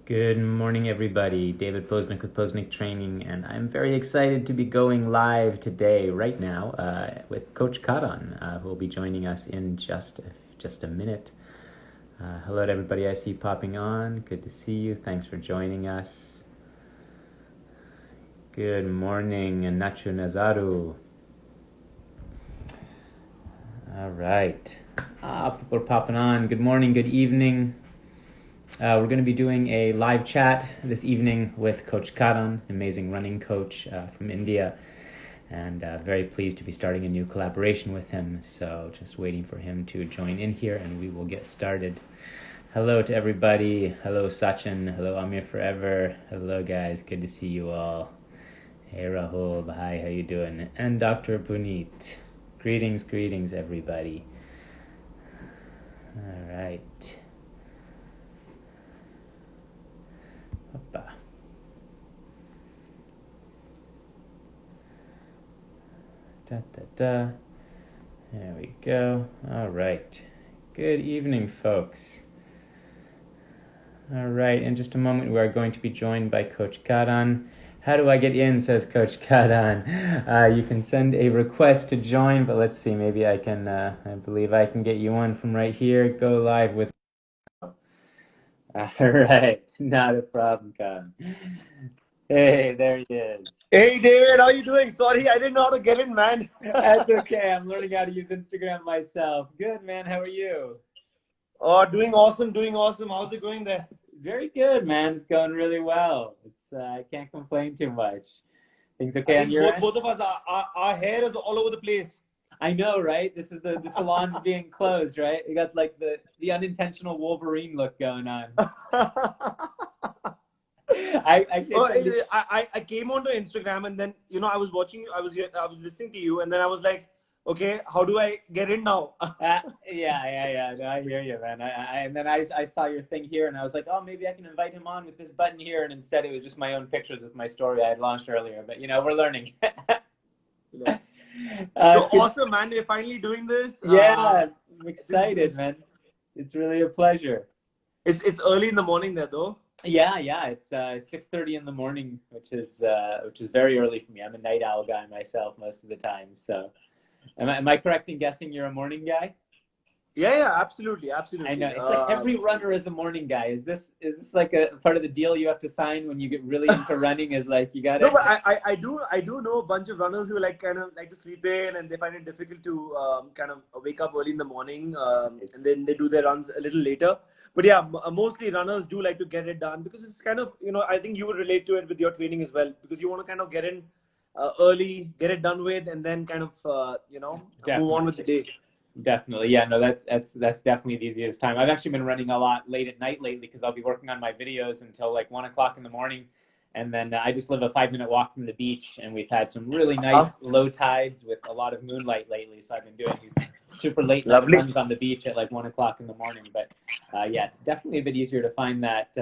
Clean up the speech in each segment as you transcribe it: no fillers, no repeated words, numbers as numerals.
Good morning, everybody. David Poznic with Poznic Training, and I'm very excited to be going live today, right now, with Coach Karan, who will be joining us in just a minute. Hello to everybody I see popping on. Good to see you. Thanks for joining us. Good morning, Nacho Nazaru. All right. People are popping on. Good morning, good evening. We're going to be doing a live chat this evening with Coach Karan, amazing running coach from India, and very pleased to be starting a new collaboration with him. So just waiting for him to join in here and we will get started. Hello to everybody. Hello Sachin. Hello Amir Forever. Hello guys. Good to see you all. Hey Rahul. Hi, how you doing? And Dr. Puneet. Greetings everybody. All right. Hoppa. Da, da, da. There we go. All right. Good evening, folks. All right. In just a moment, we are going to be joined by Coach Karan. How do I get in, says Coach Karan. You can send a request to join, but let's see. Maybe I can, I believe I can get you on from right here. Go live with. All right. Not a problem, Karan. Hey, there he is. Hey David, how you doing? Sorry, I didn't know how to get in, man. That's okay. I'm learning how to use Instagram myself. Good, man. How are you? Oh, doing awesome, doing awesome. How's it going there? Very good, man. It's going really well. It's I can't complain too much. Things I okay on think your both end? both of us, our hair is all over the place. I know, right? This is the salon's being closed, right? You got like the unintentional Wolverine look going on. I should Well, send you. I came onto Instagram and then I was watching you, I was listening to you, and then I was like, okay, how do I get in now? Yeah. No, I hear you, man. And then I saw your thing here, and I was like, oh, maybe I can invite him on with this button here, and instead it was just my own pictures with my story I had launched earlier. But we're learning. Yeah. So Good. awesome, man. We're finally doing this. Yeah, I'm excited, It's, man. It's really a pleasure. it's early in the morning there, though. Yeah. It's 6:30 in the morning, which is very early for me. I'm a night owl guy myself most of the time. So, am I correct in guessing you're a morning guy? Yeah, absolutely, I know absolutely. it's like every runner is a morning guy. Is this like a part of the deal you have to sign when you get really into running? Is like you No, gotta. but I do know a bunch of runners who like kind of like to sleep in, and they find it difficult to kind of wake up early in the morning, and then they do their runs a little later. But yeah, mostly runners do like to get it done because it's kind of I think you would relate to it with your training as well, because you want to kind of get in early, get it done with, and then kind of move on with the Definitely. day. Definitely. Yeah, no, that's definitely the easiest time. I've actually been running a lot late at night lately because I'll be working on my videos until like 1 o'clock in the morning. And then I just live a 5 minute walk from the beach, and we've had some really Uh, nice low tides with a lot of moonlight lately. So I've been doing these super late night Lovely. runs on the beach at like 1 o'clock in the morning. But yeah, it's definitely a bit easier to find that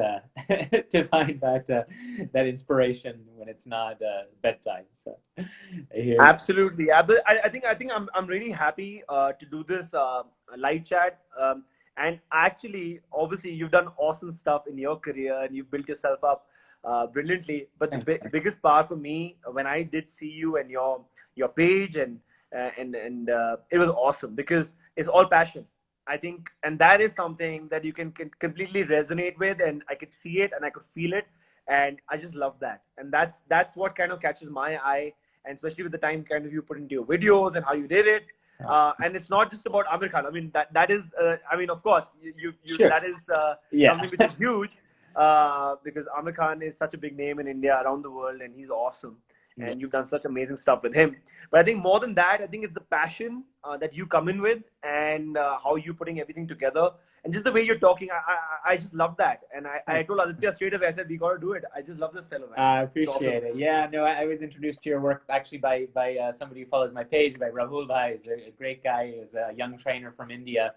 that inspiration when it's not bedtime. So I hear you. Absolutely. Yeah, but I think I'm really happy to do this live chat. And actually, obviously, you've done awesome stuff in your career and you've built yourself up brilliantly. But the Thanks. biggest part for me when I did see you and your page, and it was awesome because it's all passion. I think, and that is something that you can completely resonate with, and I could see it and I could feel it, and I just love that. And that's what kind of catches my eye, and especially with the time kind of you put into your videos and how you did it. And it's not just about Amir Khan. I mean, that is, I mean, of course, you Sure. that is Yeah. something which is huge because Amir Khan is such a big name in India, around the world, and he's awesome. Yeah. And you've done such amazing stuff with him. But I think more than that, I think it's the passion that you come in with, and how you putting everything together, and just the way you're talking. I just love that. And I told Aditya straight away, I said, we got to do it. I just love this fellow, man. I He's awesome. appreciate it. Yeah, no, I was introduced to your work actually by somebody who follows my page, by Rahul Bhai. He's a great guy. He's a young trainer from India,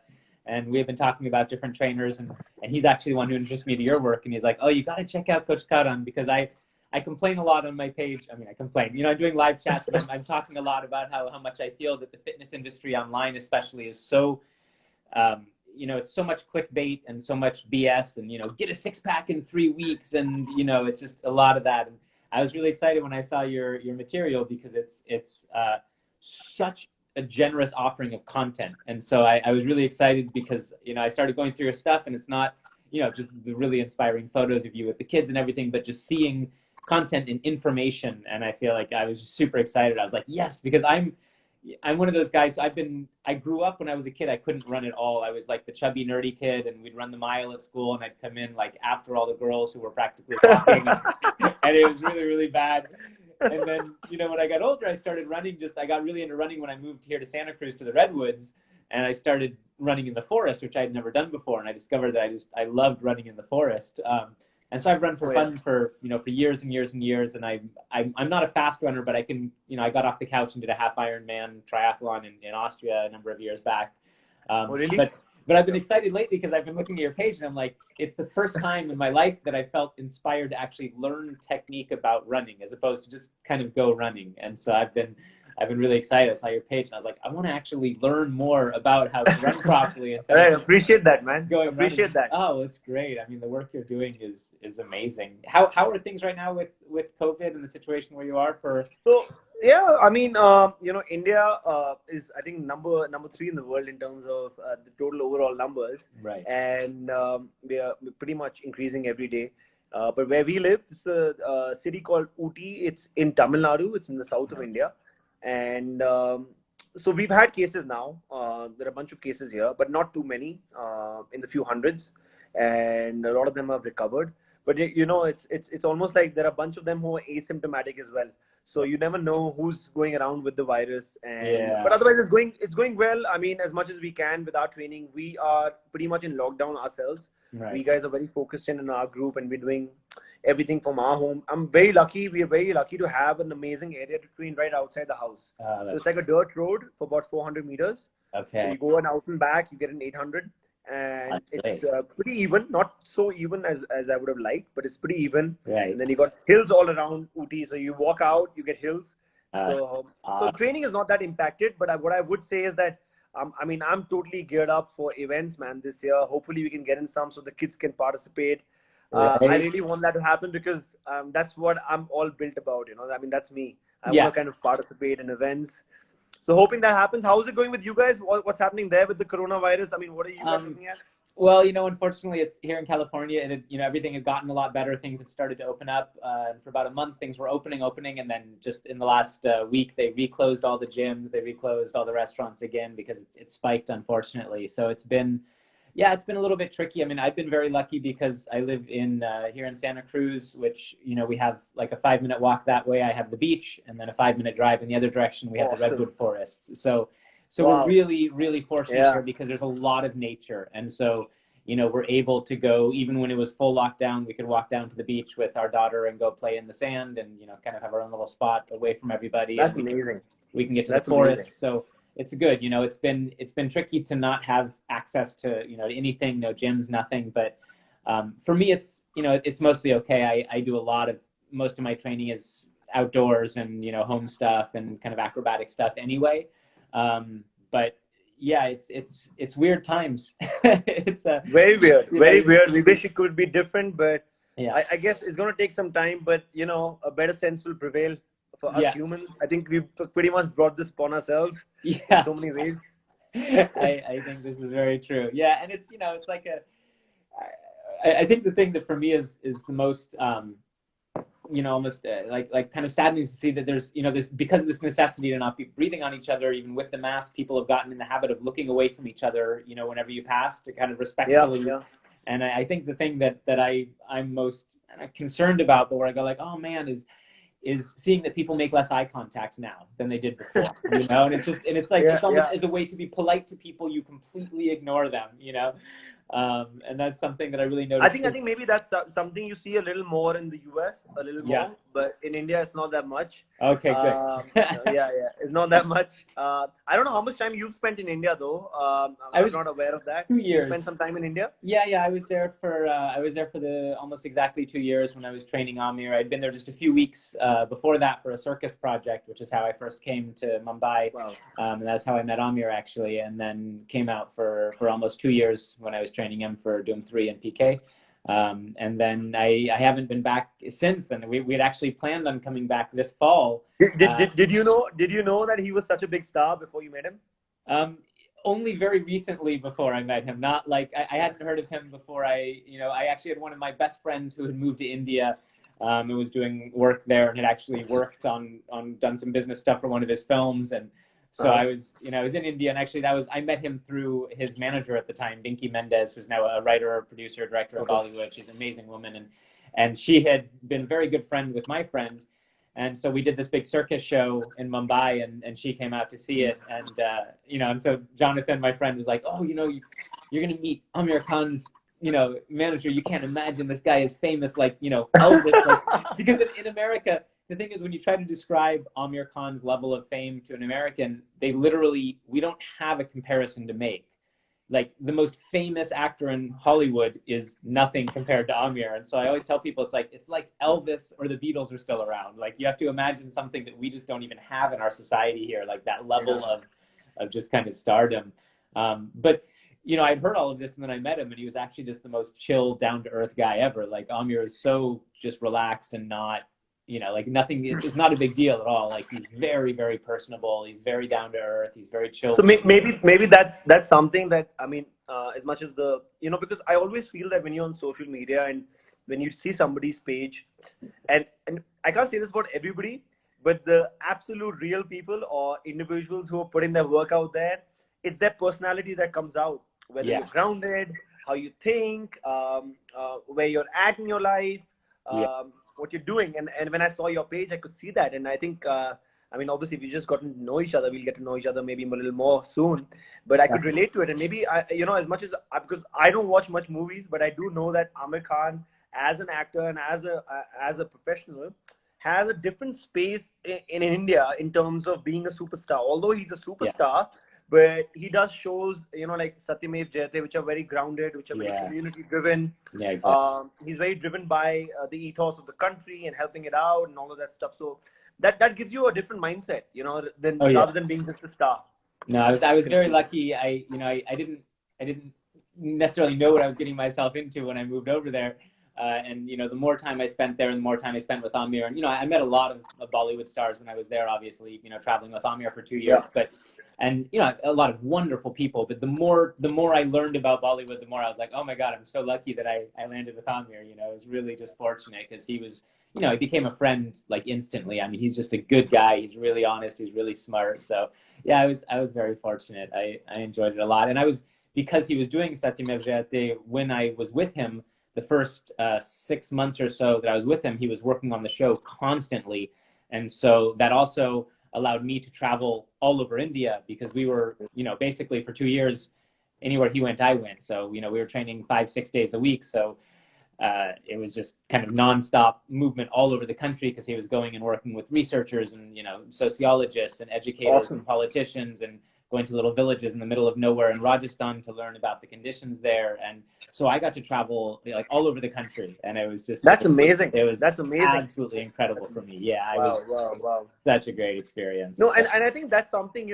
and we've been talking about different trainers, and he's actually the one who introduced me to your work. And he's like, "Oh, you got to check out Coach Karan because I complain a lot on my page. I mean, I complain. I'm doing live chats, but I'm talking a lot about how much I feel that the fitness industry online, especially, is so it's so much clickbait and so much BS and, get a 6-pack in 3 weeks. And, it's just a lot of that. And I was really excited when I saw your material because it's such a generous offering of content. And so I was really excited because, I started going through your stuff and it's not, just the really inspiring photos of you with the kids and everything, but just seeing content and information. And I feel like I was just super excited. I was like, yes, because I'm one of those guys. I grew up when I was a kid, I couldn't run at all. I was like the chubby, nerdy kid, and we'd run the mile at school, and I'd come in like after all the girls who were practically walking, and it was really, really bad. And then, when I got older, I started running. I got really into running when I moved here to Santa Cruz to the Redwoods, and I started running in the forest, which I had never done before. And I discovered that I loved running in the forest. And so I've run for fun for years and years and years. And I'm not a fast runner, but I can, I got off the couch and did a half Ironman triathlon in Austria a number of years back. Really? But I've been excited lately because I've been looking at your page and I'm like, it's the first time in my life that I felt inspired to actually learn technique about running as opposed to just kind of go running. And so I've been really excited. I saw your page and I was like, I want to actually learn more about how to run properly. And I appreciate that, man. Appreciate that. Oh, it's great. I mean, the work you're doing is amazing. How are things right now with COVID and the situation where you are for? So yeah, I mean, India is I think number 3 in the world in terms of the total overall numbers. Right. And we're pretty much increasing every day. But where we live, it's a city called Ooty. It's in Tamil Nadu. It's in the south of India. And so we've had cases now. There are a bunch of cases here, but not too many, in the few hundreds. And a lot of them have recovered. But, it's almost like there are a bunch of them who are asymptomatic as well. So you never know who's going around with the virus. But otherwise, it's going well. I mean, as much as we can with our training, we are pretty much in lockdown ourselves. Right. We guys are very focused in our group and we're doing everything from our home. I'm very lucky. We are very lucky to have an amazing area to train right outside the house. So it's like a dirt road for about 400 meters. Okay. So you go an out and back, you get an 800. And it's pretty even, not so even as I would have liked, but it's pretty even. Right. And then you got hills all around Ooty. So you walk out, you get hills. So training is not that impacted. But what I would say is that, I'm totally geared up for events, man, this year. Hopefully we can get in some so the kids can participate. I really want that to happen because that's what I'm all built about, that's me. I want to kind of participate in events. So hoping that happens. How is it going with you guys? What's happening there with the coronavirus? I mean, what are you guys looking at? Well, unfortunately, it's here in California, and everything had gotten a lot better. Things had started to open up. For about a month, things were opening, and then just in the last week, they reclosed all the gyms. They reclosed all the restaurants again because it spiked, unfortunately. So it's been a little bit tricky. I mean, I've been very lucky because I live here in Santa Cruz, which, we have like a 5-minute walk that way. I have the beach, and then a 5-minute drive in the other direction. We have the redwood forests. So we're really, really fortunate here because there's a lot of nature. And so, we're able to go, even when it was full lockdown, we could walk down to the beach with our daughter and go play in the sand and, kind of have our own little spot away from everybody. That's amazing. We can get to the forest. Amazing. So it's good. It's been tricky to not have access to, anything, no gyms, nothing. But for me, it's mostly okay. I do most of my training is outdoors and, home stuff and kind of acrobatic stuff anyway. But yeah, it's weird times. It's very weird, weird. We wish it could be different, but yeah. I guess it's going to take some time, but a better sense will prevail for us humans. I think we've pretty much brought this upon ourselves in so many ways. I think this is very true. Yeah. And it's, it's like I think the thing that for me is the most, almost like kind of saddening to see that there's, this, because of this necessity to not be breathing on each other, even with the mask, people have gotten in the habit of looking away from each other, whenever you pass to kind of respectfully. Yeah. And I think the thing that I'm most concerned about, but where I go like, oh man, is seeing that people make less eye contact now than they did before, and it's like, it's almost as a way to be polite to people, you completely ignore them, And that's something that I really I noticed. think maybe that's something you see a little more in the US, a little Yeah. more, but in India it's not that much. Okay, good. Yeah, it's not that much. I don't know how much time you've spent in India though. I I'm was not aware of that. 2 years. You spent some time in India? Yeah. I was there for the almost exactly 2 years when I was training Amir. I'd been there just a few weeks before that for a circus project, which is how I first came to Mumbai. Wow. And that's how I met Amir actually, and then came out for almost 2 years when I was training him for Doom 3 and PK. And then I haven't been back since, and we had actually planned on coming back this fall. Did you know that he was such a big star before you met him? Only very recently before I met him. Not like I hadn't heard of him before. I actually had one of my best friends who had moved to India and was doing work there, and had actually worked on done some business stuff for one of his films. And so I was in India, and actually I met him through his manager at the time, Binky Mendez, who's now a writer, producer, director of Bollywood. She's an amazing woman, and she had been a very good friend with my friend. And so we did this big circus show in Mumbai, and she came out to see it. And, and so Jonathan, my friend, was like, oh, you're going to meet Amir Khan's, manager. You can't imagine this guy is famous, like, Elvis. Like, because in America, the thing is, when you try to describe Amir Khan's level of fame to an American, we don't have a comparison to make. Like, the most famous actor in Hollywood is nothing compared to Amir. And so I always tell people it's like Elvis or the Beatles are still around. Like, you have to imagine something that we just don't even have in our society here, like that level of just kind of stardom. But I'd heard all of this, and then I met him, and he was actually just the most chill, down to earth guy ever. Like, Amir is so just relaxed and not, like nothing. It's not a big deal at all. Like, he's very, very personable. He's very down to earth. He's very chill. So maybe that's something that, I mean, as much as because I always feel that when you're on social media and when you see somebody's page, and I can't say this about everybody, but the absolute real people or individuals who are putting their work out there, it's their personality that comes out. Whether you're grounded, how you think, where you're at in your life, what you're doing. And when I saw your page, I could see that. And I think, obviously, we just gotten to know each other. We'll get to know each other maybe a little more soon. But I could relate to it. And maybe, as much as, because I don't watch much movies, but I do know that Amir Khan, as an actor and as a professional, has a different space in India in terms of being a superstar. Although he's a superstar, but he does shows, like Satyamev Jayate, which are very grounded, which are very community driven. Yeah, exactly. He's very driven by the ethos of the country and helping it out and all of that stuff. So that gives you a different mindset, rather than being just a star. No, I was very lucky. I didn't necessarily know what I was getting myself into when I moved over there. And the more time I spent there, and the more time I spent with Amir, and I met a lot of Bollywood stars when I was there. Obviously, traveling with Amir for 2 years, and a lot of wonderful people. But the more I learned about Bollywood, the more I was like, oh my God, I'm so lucky that I landed with Amir. It was really just fortunate, because he was, he became a friend like instantly. I mean, he's just a good guy. He's really honest. He's really smart. So yeah, I was very fortunate. I enjoyed it a lot, and because he was doing Satyamev Jayate when I was with him. The first 6 months or so that I was with him, he was working on the show constantly. And so that also allowed me to travel all over India, because we were, basically for 2 years, anywhere he went, I went. So, we were training 5-6 days a week. So it was just kind of nonstop movement all over the country, because he was going and working with researchers and, sociologists and educators and politicians, and going to little villages in the middle of nowhere in Rajasthan to learn about the conditions there. And so I got to travel like all over the country, and it was just amazing. That's amazing. Absolutely incredible for me. Yeah, wow. Such a great experience. No, and I think that's something,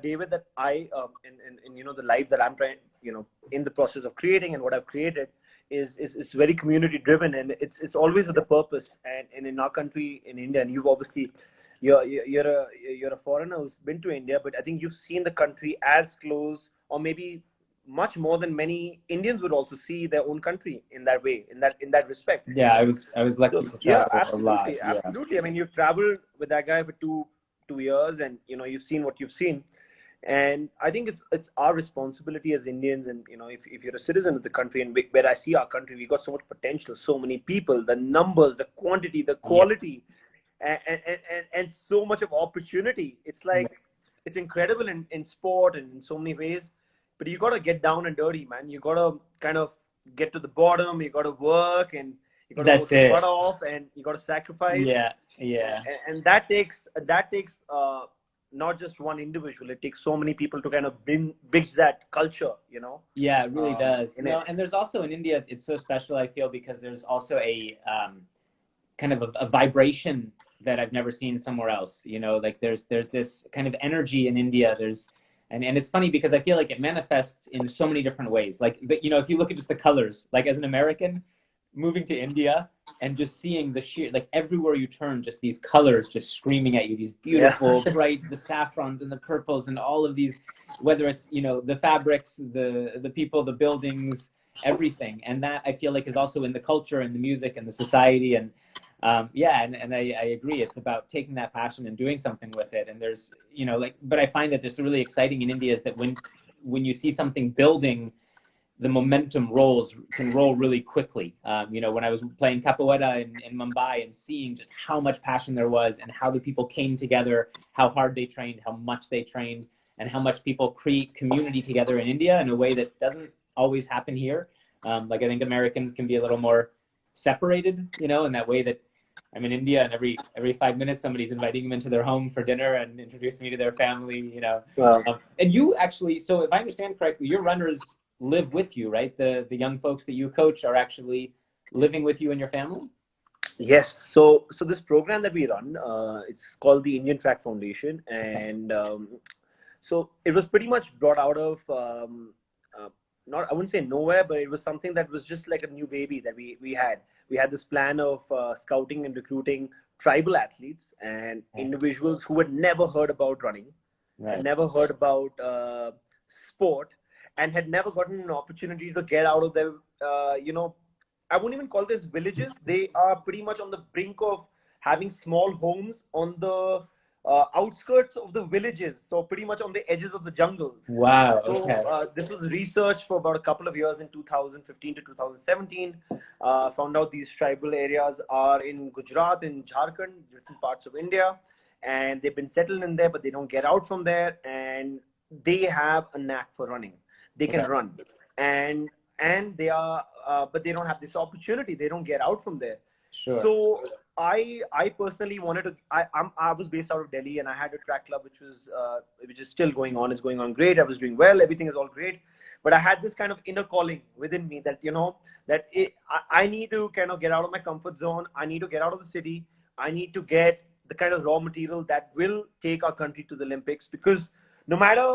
David, that I in the life that I'm trying, in the process of creating, and what I've created is very community driven, and it's always with a purpose. And in our country, in India, and you've obviously you're a foreigner who's been to India, but I think you've seen the country as close, or maybe much more than many Indians would also see their own country in that way, in that respect. Yeah, I was lucky to travel a lot. Absolutely. I mean, you've traveled with that guy for two years, and you've seen what you've seen. And I think it's our responsibility as Indians, and if you're a citizen of the country, and where I see our country, we got so much potential, so many people, the numbers, the quantity, the quality, and so much of opportunity. It's like it's incredible in sport and in so many ways. but you got to get down and dirty, man. You got to kind of get to the bottom. You got to work, and you got to work your butt off, and you got to sacrifice. And that takes not just one individual. It takes so many people to kind of bridge that culture, you know. Yeah, it really does. And there's also in India, it's so special, I feel, because there's also a kind of a vibration that I've never seen somewhere else. You know, like there's this kind of energy in India. And it's funny because I feel like it manifests in so many different ways. Like, you know, if you look at just the colors, like as an American moving to India and just seeing the sheer, like everywhere you turn, just these colors just screaming at you, these beautiful, bright, the saffrons and the purples and all of these, whether it's, you know, the fabrics, the people, the buildings, everything. And that I feel like is also in the culture and the music and the society. And and I agree. It's about taking that passion and doing something with it. And there's, you know, like, but I find that this really exciting in India is that when you see something building, the momentum can roll really quickly. You know, when I was playing capoeira in Mumbai and seeing just how much passion there was and how the people came together, how hard they trained, how much they trained, and how much people create community together in India in a way that doesn't always happen here. Like I think Americans can be a little more separated, you know, in that way that I'm in India and every 5 minutes somebody's inviting them into their home for dinner and introducing me to their family, you know. Wow. And you actually, so if I understand correctly, your runners live with you, right? The young folks that you coach are actually living with you and your family? Yes. So this program that we run, it's called the Indian Track Foundation. And so it was pretty much brought out of, not, I wouldn't say nowhere, but it was something that was just like a new baby that we had. We had this plan of scouting and recruiting tribal athletes and individuals who had never heard about running, had never heard about sport, and had never gotten an opportunity to get out of their, you know, I wouldn't even call this villages. They are pretty much on the brink of having small homes on the outskirts of the villages. So pretty much on the edges of the jungles. Wow. So this was researched for about a couple of years in 2015 to 2017. Found out these tribal areas are in Gujarat, in Jharkhand, different parts of India. And they've been settled in there, but they don't get out from there. And they have a knack for running. They can run, and they are, but they don't have this opportunity. They don't get out from there. Sure. So I personally wanted to. I was based out of Delhi, and I had a track club which is still going on. It's going on great. I was doing well. Everything is all great, but I had this kind of inner calling within me that, you know, that I need to kind of get out of my comfort zone. I need to get out of the city. I need to get the kind of raw material that will take our country to the Olympics, because no matter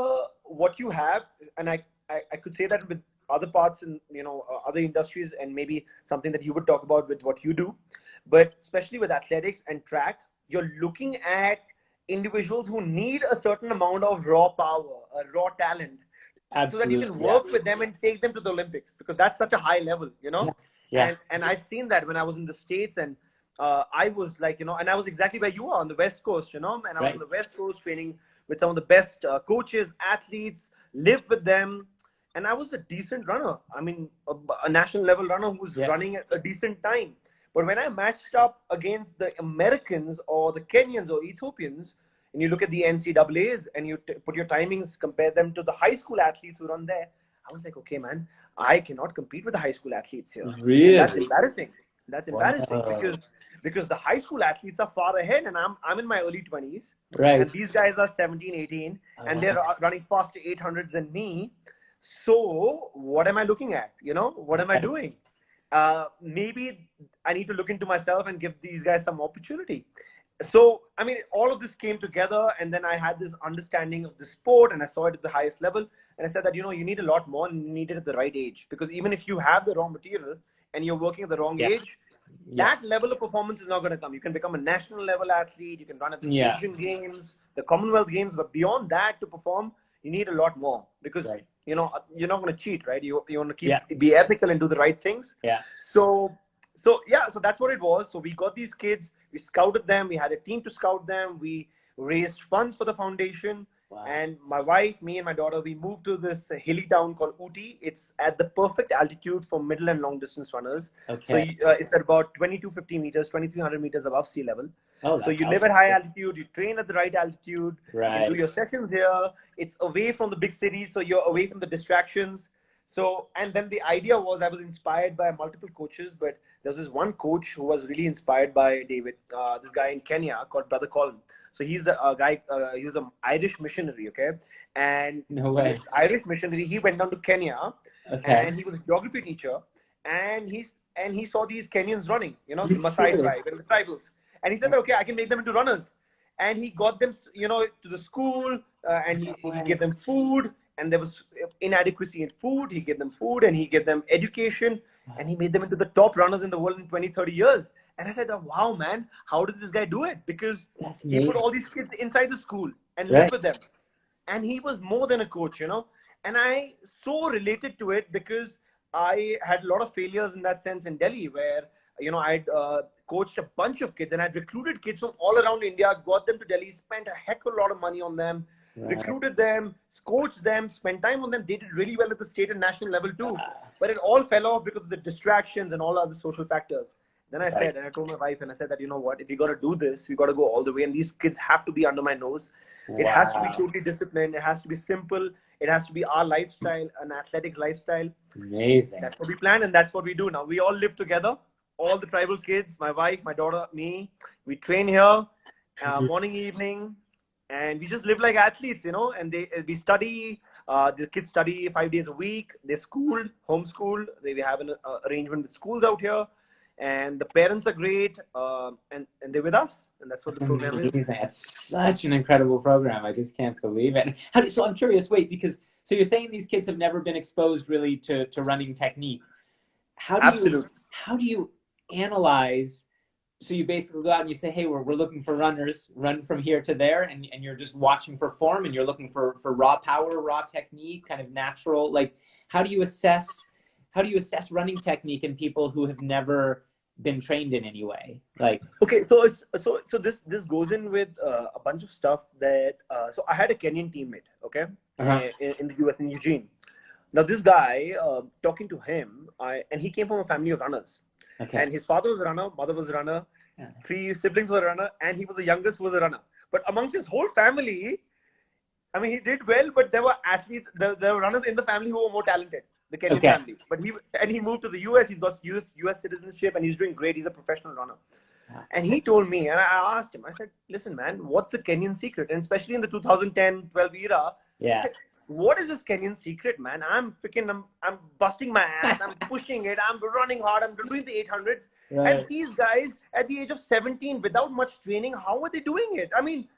what you have, and I could say that with other parts in, you know, other industries, and maybe something that you would talk about with what you do, but especially with athletics and track, you're looking at individuals who need a certain amount of raw power, raw talent, so that you can work with them and take them to the Olympics, because that's such a high level, you know. And I've seen that when I was in the States, and I was like, you know, and I was exactly where you are on the West Coast, you know, and I was on the West Coast training with some of the best coaches, athletes, lived with them. And I was a decent runner. I mean, a national level runner who was running at a decent time. But when I matched up against the Americans or the Kenyans or Ethiopians, and you look at the NCAAs and you put your timings, compare them to the high school athletes who run there, I was like, okay, man, I cannot compete with the high school athletes here. Really? And that's embarrassing. That's embarrassing because the high school athletes are far ahead, and I'm in my early 20s. Right. And these guys are 17, 18, and they're running faster 800s than me. So what am I looking at? You know, what am I doing? Maybe I need to look into myself and give these guys some opportunity. So, I mean, all of this came together, and then I had this understanding of the sport, and I saw it at the highest level. And I said that, you know, you need a lot more, and you need it at the right age, because even if you have the raw material and you're working at the wrong age, that level of performance is not going to come. You can become a national level athlete. You can run at the Asian Games, the Commonwealth Games, but beyond that, to perform, you need a lot more, because you know, you're not going to cheat, right? You want to be ethical and do the right things. So that's what it was. So we got these kids, we scouted them, we had a team to scout them, we raised funds for the foundation, Wow. And my wife, me and my daughter, we moved to this hilly town called Ooty. It's at the perfect altitude for middle and long distance runners. Okay. So it's at about 2250 meters, 2300 meters above sea level. Oh, So you live at high altitude, you train at the right altitude, you right. can do your sessions here. It's away from the big cities, so you're away from the distractions. So, and then the idea was, I was inspired by multiple coaches, but there's this one coach who was really inspired by David, this guy in Kenya called Brother Colin. So he's a guy, he was an Irish missionary, okay? And No way. this Irish missionary, he went down to Kenya, and he was a geography teacher, and he saw these Kenyans running, the Maasai tribe and the tribals. And he said, okay, I can make them into runners. And he got them, to the school, and he gave them food, and there was inadequacy in food. He gave them food, and he gave them education, and he made them into the top runners in the world in 20, 30 years. And I said, oh, wow, man, how did this guy do it? Because he put all these kids inside the school and lived with them. And he was more than a coach, And I so related to it because I had a lot of failures in that sense in Delhi, where, I'd coached a bunch of kids, and I'd recruited kids from all around India, got them to Delhi, spent a heck of a lot of money on them, recruited them, coached them, spent time on them. They did really well at the state and national level too. But it all fell off because of the distractions and all other social factors. Then I said, and I told my wife, and I said that, you know what, if we got to do this, we got to go all the way. And these kids have to be under my nose. It has to be totally disciplined. It has to be simple. It has to be our lifestyle, an athletics lifestyle. Amazing. That's what we plan, and that's what we do now. We all live together, all the tribal kids, my wife, my daughter, me. We train here, morning, evening, and we just live like athletes, and we study. The kids study 5 days a week. They're schooled, homeschooled. They have an arrangement with schools out here. And the parents are great, and they're with us, and that's what the program is. That's such an incredible program. I just can't believe it. So I'm curious, so you're saying these kids have never been exposed really to running technique. How do you analyze? So you basically go out and you say, hey, we're looking for runners, run from here to there, and you're just watching for form, and you're looking for raw power, raw technique, kind of natural. Like, how do you assess running technique in people who have never been trained in any way? Like, okay, so this goes in with a bunch of stuff that so I had a Kenyan teammate, okay, in the US, in Eugene. Now this guy, talking to him, and he came from a family of runners, and his father was a runner, mother was a runner, 3 siblings were a runner, and he was the youngest who was a runner. But amongst his whole family, I mean, he did well, but there were athletes, there were runners in the family who were more talented. The Kenyan family, but he moved to the US. He's got US citizenship, and he's doing great. He's a professional runner. And he told me, and I asked him, I said, listen, man, what's the Kenyan secret? And especially in the 2010-12 era, I said, what is this Kenyan secret, man? I'm busting my ass. I'm pushing it. I'm running hard. I'm doing the 800s. And these guys at the age of 17, without much training, how are they doing it? I mean,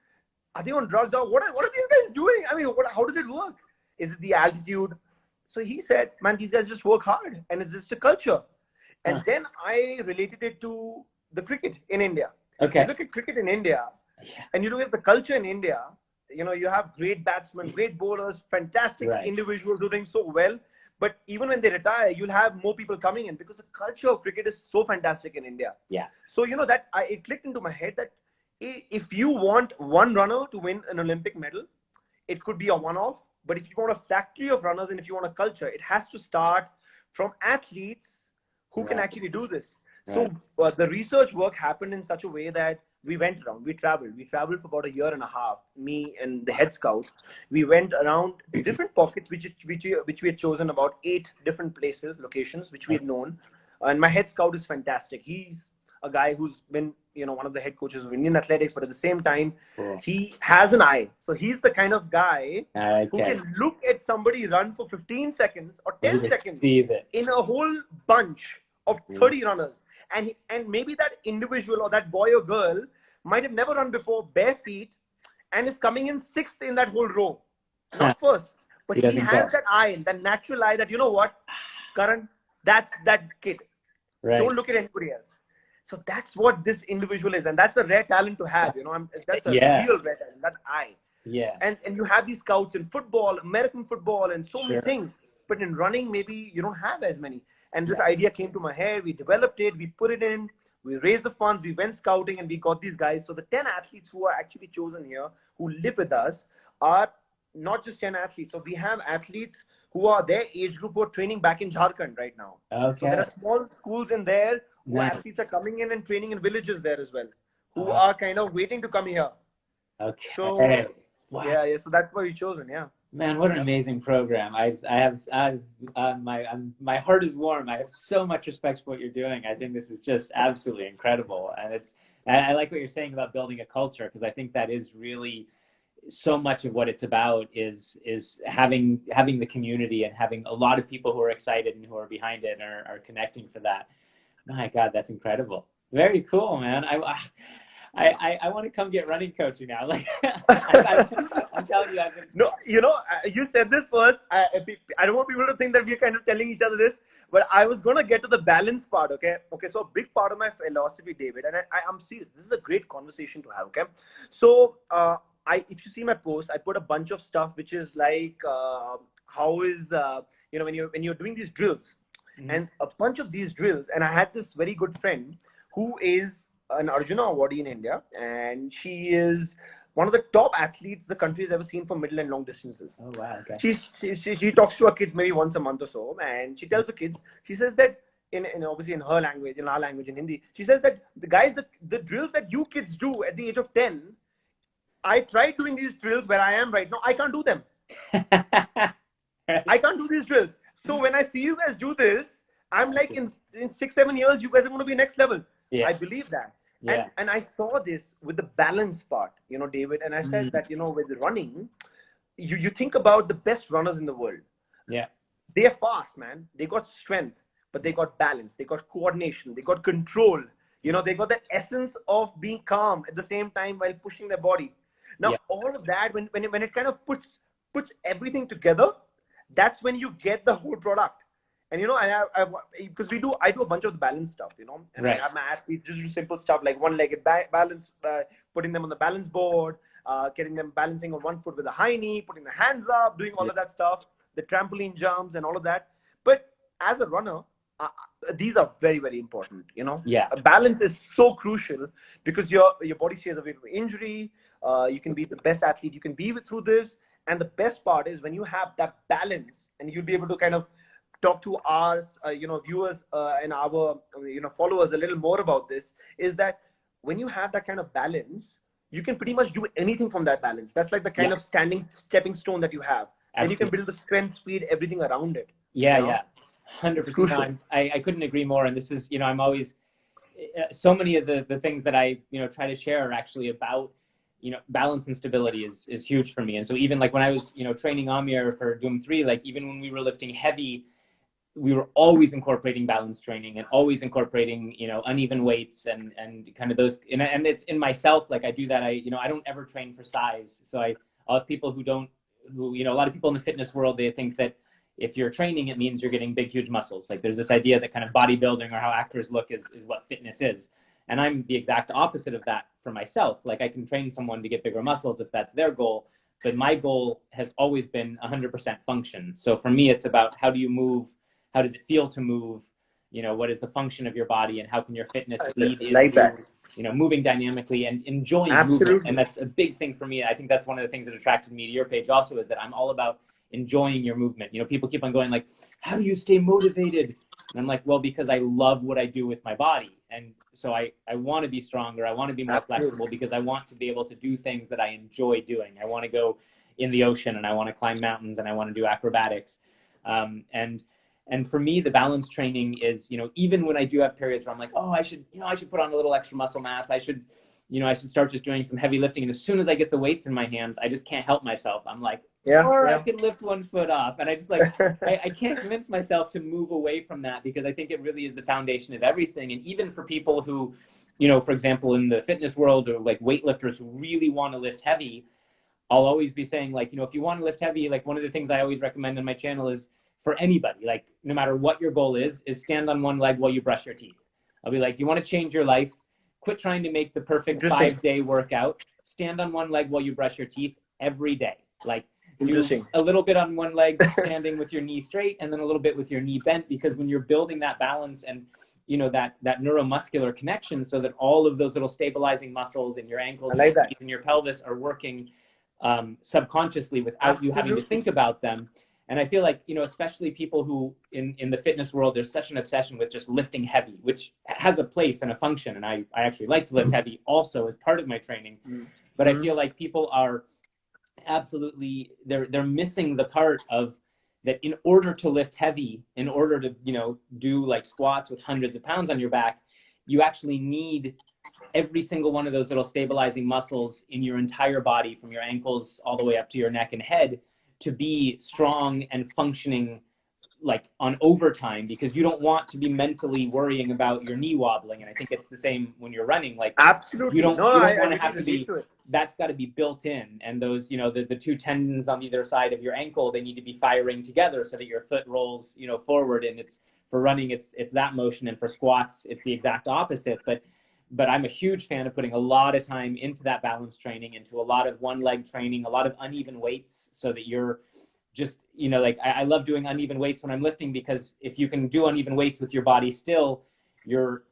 are they on drugs? Or what are these guys doing? I mean, how does it work? Is it the altitude? So he said, man, these guys just work hard, and it's just a culture. And then I related it to the cricket in India. Okay. You look at cricket in India, and you look at the culture in India, you have great batsmen, great bowlers, fantastic individuals who are doing so well. But even when they retire, you'll have more people coming in because the culture of cricket is so fantastic in India. Yeah. So, it clicked into my head that if you want one runner to win an Olympic medal, it could be a one-off. But if you want a factory of runners, and if you want a culture, it has to start from athletes who can actually do this. So the research work happened in such a way that we went around, we traveled for about a year and a half, me and the head scout. We went around different pockets, which we had chosen, about 8 different places, locations, which we had known. And my head scout is fantastic. He's a guy who's been, one of the head coaches of Indian athletics, but at the same time, he has an eye. So he's the kind of guy who can look at somebody run for 15 seconds or 10 seconds in a whole bunch of 30 runners. And maybe that individual or that boy or girl might have never run before, bare feet, and is coming in 6th in that whole row. Not first, but he has that eye, that natural eye that, Karan, that's that kid. Don't look at anybody else. So that's what this individual is, and that's a rare talent to have. That's a real rare talent, that eye. Yeah. And you have these scouts in football, American football, and so many things. But in running, maybe you don't have as many. And this idea came to my head. We developed it. We put it in. We raised the funds. We went scouting, and we got these guys. So the 10 athletes who are actually chosen here, who live with us, are not just 10 athletes. So we have athletes who are their age group who are training back in Jharkhand right now. So there Okay. are small schools in there who Nice. athletes are coming in and training in villages there as well, who Uh, are kind of waiting to come here. okay. So Wow. yeah. So that's why we chosen. Yeah. Man, what an amazing program! My heart is warm. I have so much respect for what you're doing. I think this is just absolutely incredible, and I like what you're saying about building a culture, because I think that is really so much of what it's about is having the community and having a lot of people who are excited and who are behind it and are connecting for that. My God, that's incredible. Very cool, man. I want to come get running coaching now. Like I'm telling you, I've been. No, you said this first. I don't want people to think that we're kind of telling each other this, but I was going to get to the balance part, okay? Okay, so a big part of my philosophy, David, and I'm serious. This is a great conversation to have, okay? So, if you see my post, I put a bunch of stuff, which is like, how is, when you're doing these drills, and a bunch of these drills, and I had this very good friend who is an Arjuna awardee in India, and she is one of the top athletes the country has ever seen for middle and long distances. Oh wow! Okay. She talks to her kids maybe once a month or so, and she tells the kids. She says that in obviously in her language, in our language, in Hindi, she says that the drills that you kids do at the age of 10, I tried doing these drills where I am right now. I can't do them. I can't do these drills. So when I see you guys do this, I'm like in 6-7 years, you guys are going to be next level. Yeah. I believe that. Yeah. And I saw this with the balance part, David, and I said that, with the running, you think about the best runners in the world. Yeah. They're fast, man. They got strength, but they got balance. They got coordination. They got control. They got the essence of being calm at the same time while pushing their body. Now, all of that, when it kind of puts everything together, that's when you get the whole product. And because I do a bunch of the balance stuff, and I have my athletes just do simple stuff like one-legged balance, putting them on the balance board, getting them balancing on one foot with a high knee, putting the hands up, doing all of that stuff, the trampoline jumps and all of that. But as a runner, these are very, very important. Balance is so crucial because your body stays away from injury. You can be the best athlete you can be through this. And the best part is when you have that balance, and you'll be able to kind of talk to our viewers and our followers a little more about this, is that when you have that kind of balance, you can pretty much do anything from that balance. That's like the kind of stepping stone that you have. Absolutely. And you can build the strength, speed, everything around it. Yeah. 100%. I couldn't agree more. And this is, I'm always, so many of the things that I, try to share are actually about, balance and stability is huge for me. And so even like when I was, training Amir for Doom 3, like even when we were lifting heavy, we were always incorporating balance training and always incorporating, uneven weights and kind of those, and it's in myself. Like I do that. I don't ever train for size. So a lot of people a lot of people in the fitness world, they think that if you're training, it means you're getting big, huge muscles. Like there's this idea that kind of bodybuilding or how actors look is what fitness is. And I'm the exact opposite of that for myself. Like I can train someone to get bigger muscles if that's their goal. But my goal has always been 100% function. So for me, it's about how do you move? How does it feel to move? What is the function of your body, and how can your fitness lead into, moving dynamically and enjoying movement? And that's a big thing for me. I think that's one of the things that attracted me to your page also, is that I'm all about enjoying your movement. People keep on going like, how do you stay motivated? And I'm like, well, because I love what I do with my body. And so I want to be stronger. I want to be more flexible because I want to be able to do things that I enjoy doing. I want to go in the ocean, and I want to climb mountains, and I want to do acrobatics. And for me, the balance training is, even when I do have periods where I'm like, oh, I should put on a little extra muscle mass. I should start just doing some heavy lifting. And as soon as I get the weights in my hands, I just can't help myself. I'm like, I can lift one foot off. And I just like, I can't convince myself to move away from that, because I think it really is the foundation of everything. And even for people who, for example, in the fitness world, or like weightlifters who really want to lift heavy, I'll always be saying like, if you want to lift heavy, like one of the things I always recommend on my channel is, for anybody, like no matter what your goal is stand on one leg while you brush your teeth. I'll be like, you want to change your life, quit trying to make the perfect 5-day workout, stand on one leg while you brush your teeth every day. Like do a little bit on one leg standing with your knee straight, and then a little bit with your knee bent, because when you're building that balance and that neuromuscular connection, so that all of those little stabilizing muscles in your ankles and your pelvis are working subconsciously without you having to think about them. And I feel like, especially people who in the fitness world, there's such an obsession with just lifting heavy, which has a place and a function. And I actually like to lift heavy also as part of my training. But I feel like people are absolutely, they're missing the part of that in order to lift heavy, in order to, do like squats with hundreds of pounds on your back, you actually need every single one of those little stabilizing muscles in your entire body, from your ankles all the way up to your neck and head, to be strong and functioning like on overtime, because you don't want to be mentally worrying about your knee wobbling. And I think it's the same when you're running. Like, Absolutely. you don't want to have to be. That's got to be built in. And those, the two tendons on either side of your ankle, they need to be firing together so that your foot rolls, forward. And it's for running, it's that motion, and for squats, it's the exact opposite. But I'm a huge fan of putting a lot of time into that balance training, into a lot of one leg training, a lot of uneven weights, so that you're just, like I love doing uneven weights when I'm lifting, because if you can do uneven weights with your body still, you're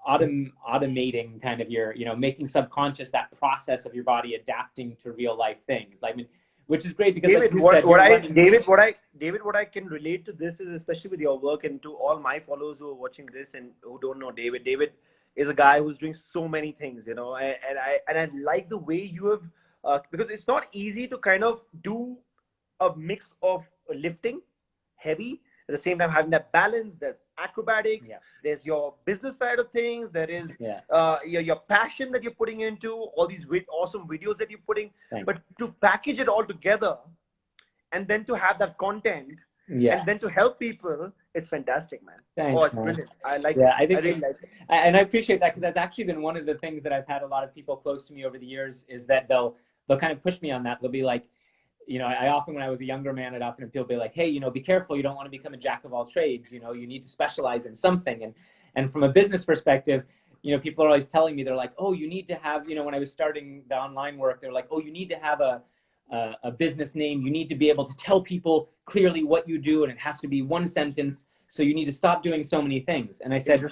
automating kind of your, making subconscious that process of your body adapting to real life things. I mean, which is great because David, like what I can relate to this is, especially with your work, and to all my followers who are watching this and who don't know David is a guy who's doing so many things, and I like the way you have, because it's not easy to kind of do a mix of lifting heavy at the same time having that balance. There's acrobatics, there's your business side of things, there is your passion that you're putting into all these awesome videos that you're putting. But to package it all together and then to have that content and then to help people, it's fantastic, man. Thanks, it's brilliant. I like it. I really like it. And I appreciate that, because that's actually been one of the things that I've had a lot of people close to me over the years, is that they'll kind of push me on that. They'll be like, I often, when I was a younger man, I'd often people be like, hey, be careful. You don't want to become a jack of all trades. You need to specialize in something. And from a business perspective, people are always telling me, they're like, oh, you need to have, when I was starting the online work, they're like, oh, you need to have a business name. You need to be able to tell people clearly what you do, and it has to be one sentence. So you need to stop doing so many things. And I said,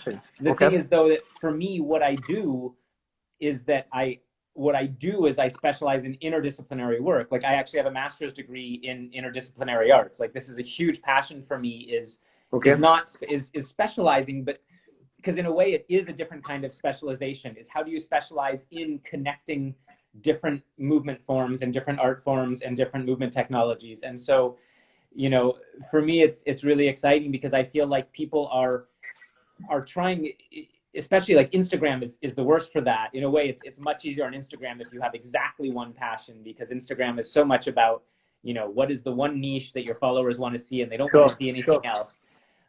the thing is, though, that for me, what I do is I specialize in interdisciplinary work. Like, I actually have a master's degree in interdisciplinary arts. Like, this is a huge passion for me, is specializing, but because in a way it is a different kind of specialization, is how do you specialize in connecting different movement forms and different art forms and different movement technologies. And so, for me, it's really exciting, because I feel like people are trying, especially like Instagram is the worst for that. In a way, it's much easier on Instagram if you have exactly one passion, because Instagram is so much about, what is the one niche that your followers want to see, and they don't want to see anything else.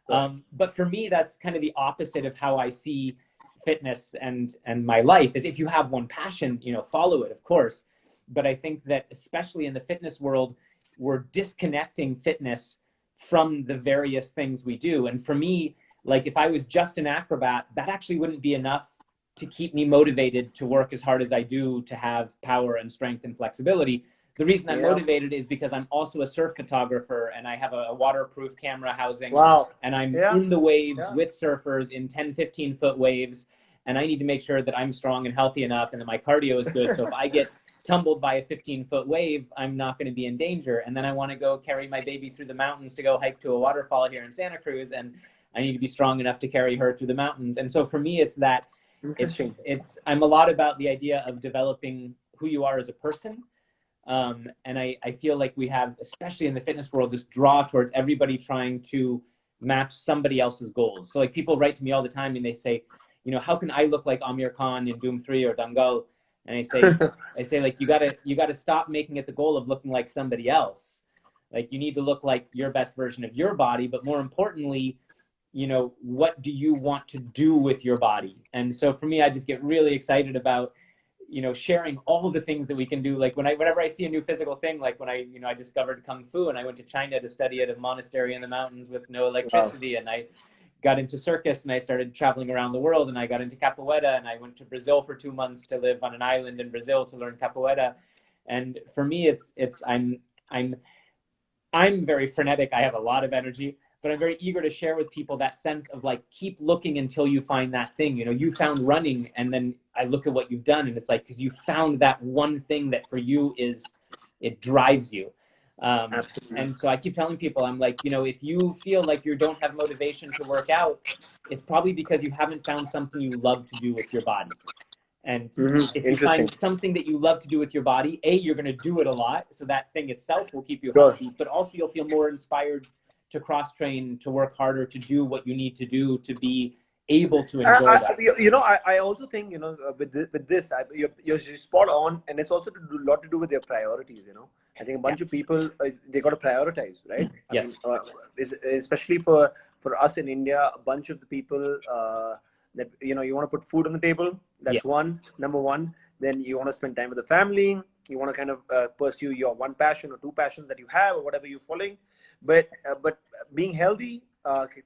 But for me, that's kind of the opposite of how I see fitness and my life, is if you have one passion, follow it, of course. But I think that especially in the fitness world, we're disconnecting fitness from the various things we do. And for me, like, if I was just an acrobat, that actually wouldn't be enough to keep me motivated to work as hard as I do, to have power and strength and flexibility. The reason I'm motivated is because I'm also a surf photographer, and I have a waterproof camera housing. Wow. And I'm in the waves with surfers in 10, 15-foot waves. And I need to make sure that I'm strong and healthy enough, and that my cardio is good. So if I get tumbled by a 15-foot wave, I'm not going to be in danger. And then I want to go carry my baby through the mountains to go hike to a waterfall here in Santa Cruz, and I need to be strong enough to carry her through the mountains. And so for me, it's that I'm a lot about the idea of developing who you are as a person. And I feel like we have, especially in the fitness world, this draw towards everybody trying to match somebody else's goals. So like, people write to me all the time and they say, how can I look like Amir Khan in Doom 3 or Dangal? And I say like, you gotta stop making it the goal of looking like somebody else. Like, you need to look like your best version of your body, but more importantly, what do you want to do with your body? And so for me, I just get really excited about, sharing all the things that we can do. Like, whenever I see a new physical thing, like when I discovered Kung Fu, and I went to China to study at a monastery in the mountains with no electricity. Wow. And I got into circus, and I started traveling around the world, and I got into capoeira, and I went to Brazil for 2 months to live on an island in Brazil to learn capoeira. And for me, I'm very frenetic. I have a lot of energy, but I'm very eager to share with people that sense of like, keep looking until you find that thing. You found running, and then I look at what you've done, and it's like, because you found that one thing that for you it drives you. Absolutely. And so I keep telling people, I'm like, if you feel like you don't have motivation to work out, it's probably because you haven't found something you love to do with your body. And if you Interesting. find something that you love to do with your body, you're going to do it a lot. So that thing itself will keep you Sure. healthy, but also you'll feel more inspired to cross train, to work harder, to do what you need to do to be able to enjoy that. I also think, with this, you're spot on, and it's also a lot to do with your priorities. I think a bunch of people, they got to prioritize, right? Yes. I mean, especially for us in India, a bunch of the people that you want to put food on the table. That's number one. Then you want to spend time with the family. You want to kind of pursue your one passion or two passions that you have, or whatever you're following. But being healthy,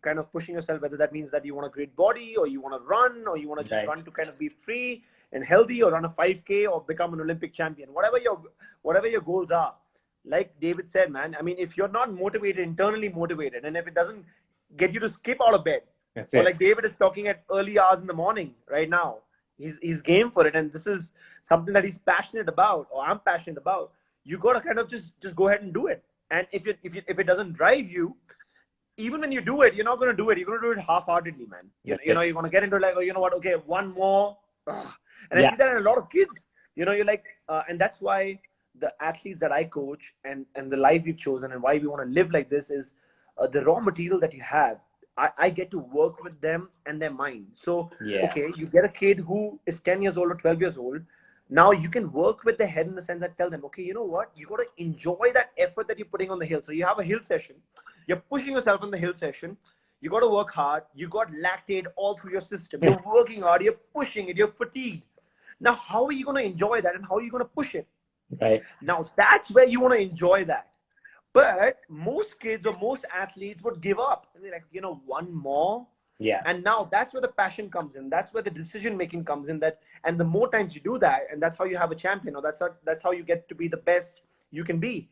kind of pushing yourself, whether that means that you want a great body, or you want to run, or you want to just run to kind of be free and healthy, or run a 5K, or become an Olympic champion, whatever your goals are. Like David said, man, I mean, if you're not motivated, internally motivated, and if it doesn't get you to skip out of bed, or like David is talking at early hours in the morning right now, he's game for it, and this is something that he's passionate about, or I'm passionate about. You got to kind of just go ahead and do it. And if it doesn't drive you, even when you do it, you're not going to do it. You're going to do it half-heartedly, man. You're going to get into like, oh, you know what? Okay, one more. And I see that in a lot of kids. You're like, and that's why the athletes that I coach and the life we've chosen and why we want to live like this is the raw material that you have. I get to work with them and their mind. So, okay, you get a kid who is 10 years old or 12 years old. Now you can work with the head in the sense that tell them, okay, you know what? You got to enjoy that effort that you're putting on the hill. So you have a hill session. You're pushing yourself on the hill session. You got to work hard. You got lactate all through your system. You're working hard. You're pushing it. You're fatigued. Now, how are you going to enjoy that? And how are you going to push it? Right. Now, that's where you want to enjoy that. But most kids or most athletes would give up. And they're like, one more. Yeah. And now that's where the passion comes in. That's where the decision making comes in. And the more times you do that, and that's how you have a champion, or that's how you get to be the best you can be.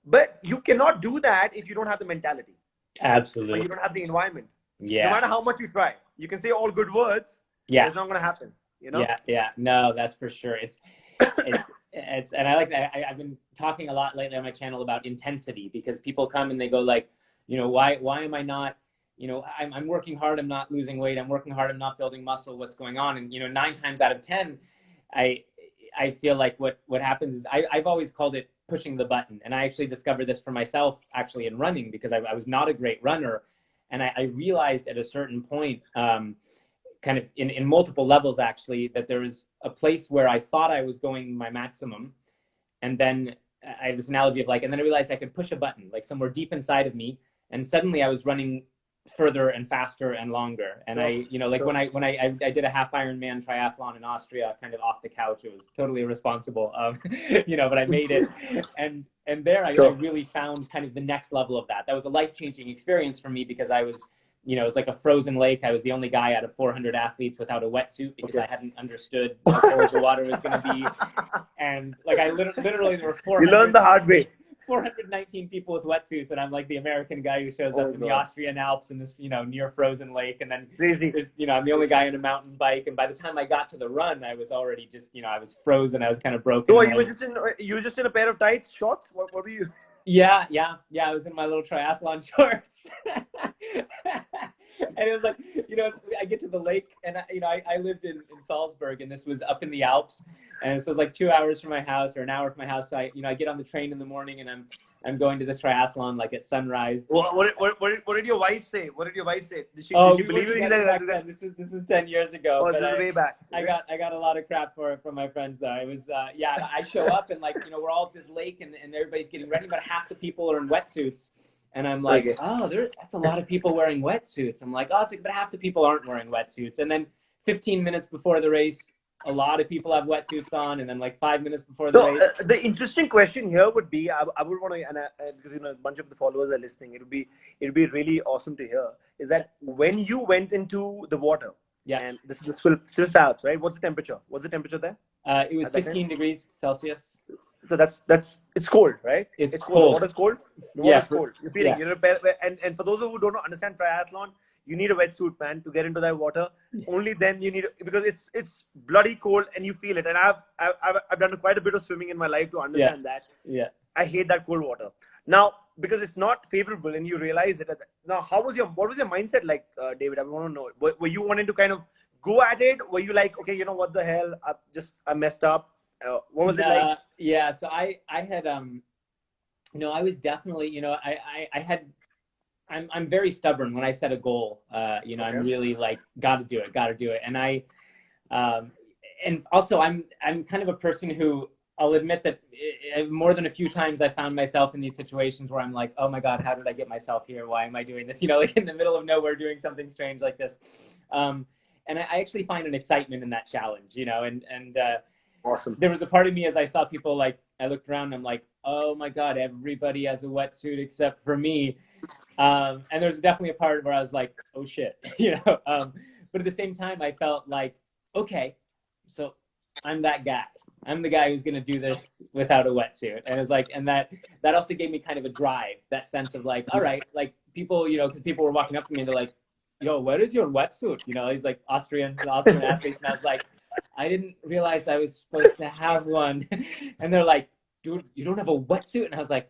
But you cannot do that if you don't have the mentality. Absolutely. Or you don't have the environment. Yeah. No matter how much you try, you can say all good words. Yeah. It's not going to happen. Yeah. No, that's for sure. It's and I like that. I've been talking a lot lately on my channel about intensity, because people come and they go like, why am I not, I'm working hard, I'm not losing weight, I'm working hard, I'm not building muscle, what's going on? And 9 times out of 10, I feel like what happens is I've always called it pushing the button. And I actually discovered this for myself actually in running, because I was not a great runner. And I realized at a certain point, kind of in multiple levels actually, that there was a place where I thought I was going my maximum. And then I have this analogy of like, and then I realized I could push a button like somewhere deep inside of me. And suddenly I was running further and faster and longer. And when I did a half Ironman triathlon in Austria, kind of off the couch, it was totally irresponsible, but I made it. And there I really found kind of the next level of that. That was a life-changing experience for me, because I was, it was like a frozen lake. I was the only guy out of 400 athletes without a wetsuit, because I hadn't understood how cold the water was going to be. And like I literally there were 400. You learned the hard way. 419 people with wetsuits, and I'm like the American guy who shows up in the Austrian Alps in this, near frozen lake, and then I'm the only guy in a mountain bike, and by the time I got to the run, I was already just, I was frozen, I was kind of broken. So you were just in a pair of tights, shorts? What were you? Yeah, I was in my little triathlon shorts. And it was like, I get to the lake, and I lived in Salzburg, and this was up in the Alps, and so it was like 2 hours from my house or an hour from my house. So I get on the train in the morning, and I'm going to this triathlon like at sunrise. What did your wife say? Did she believe it? This was 10 years ago. Oh, this is way back. I got a lot of crap for it from my friends though. It was I show up and like we're all at this lake and everybody's getting ready, but half the people are in wetsuits. And I'm like, that's a lot of people wearing wetsuits. I'm like, but half the people aren't wearing wetsuits. And then 15 minutes before the race, a lot of people have wetsuits on. And then like 5 minutes before the race. The interesting question here would be, I would want to, because a bunch of the followers are listening, it'd be really awesome to hear, is that when you went into the water, and this is the Swiss Alps, right? What's the temperature? What's the temperature there? It was 15 degrees Celsius. So it's cold, right? It's cold. The water's cold. The water's cold. You're feeling. Yeah. And for those who don't understand triathlon, you need a wetsuit, man, to get into that water. Only then you need, because it's bloody cold and you feel it. And I've done quite a bit of swimming in my life to understand that. Yeah. I hate that cold water. Now, because it's not favorable and you realize it. Now, what was your mindset like, David? I want to know. Were you wanting to kind of go at it? Were you like, okay, you know what the hell? I messed up. What was it like? Yeah. So I had, I was definitely, I'm very stubborn when I set a goal. Okay. I'm really like, got to do it. And and also I'm kind of a person who, I'll admit that more than a few times I found myself in these situations where I'm like, oh my God, how did I get myself here? Why am I doing this? Like in the middle of nowhere doing something strange like this. And I actually find an excitement in that challenge, and awesome. There was a part of me as I saw people, like, I looked around and I'm like, oh my God, everybody has a wetsuit except for me. And there's definitely a part where I was like, oh shit, but at the same time I felt like, okay, so I'm that guy. I'm the guy who's going to do this without a wetsuit. And it's like, and that also gave me kind of a drive, that sense of like, all right, like people, because people were walking up to me and they're like, yo, where is your wetsuit? He's like Austrian athletes. And I was like, I didn't realize I was supposed to have one. And they're like, dude, you don't have a wetsuit? And I was like,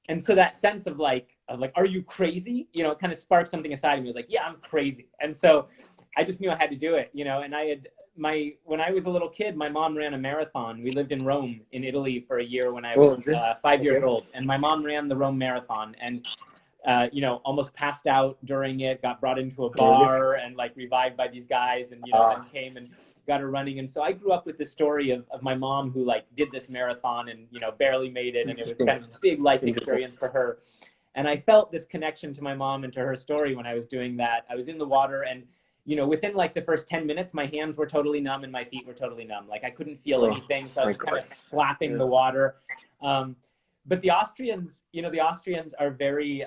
and so that sense of like, are you crazy? It kind of sparked something inside of me. I was like, yeah, I'm crazy. And so I just knew I had to do it, and I had, when I was a little kid, my mom ran a marathon. We lived in Rome in Italy for a year when I was 5 years old. And my mom ran the Rome Marathon and, almost passed out during it, got brought into a bar and like revived by these guys and, then came and got her running. And so I grew up with the story of my mom who like did this marathon and, barely made it. And it was kind of a big life experience for her. And I felt this connection to my mom and to her story when I was doing that. I was in the water and, within like the first 10 minutes, my hands were totally numb and my feet were totally numb. Like I couldn't feel anything. So I was kind of slapping the water. But the Austrians are very,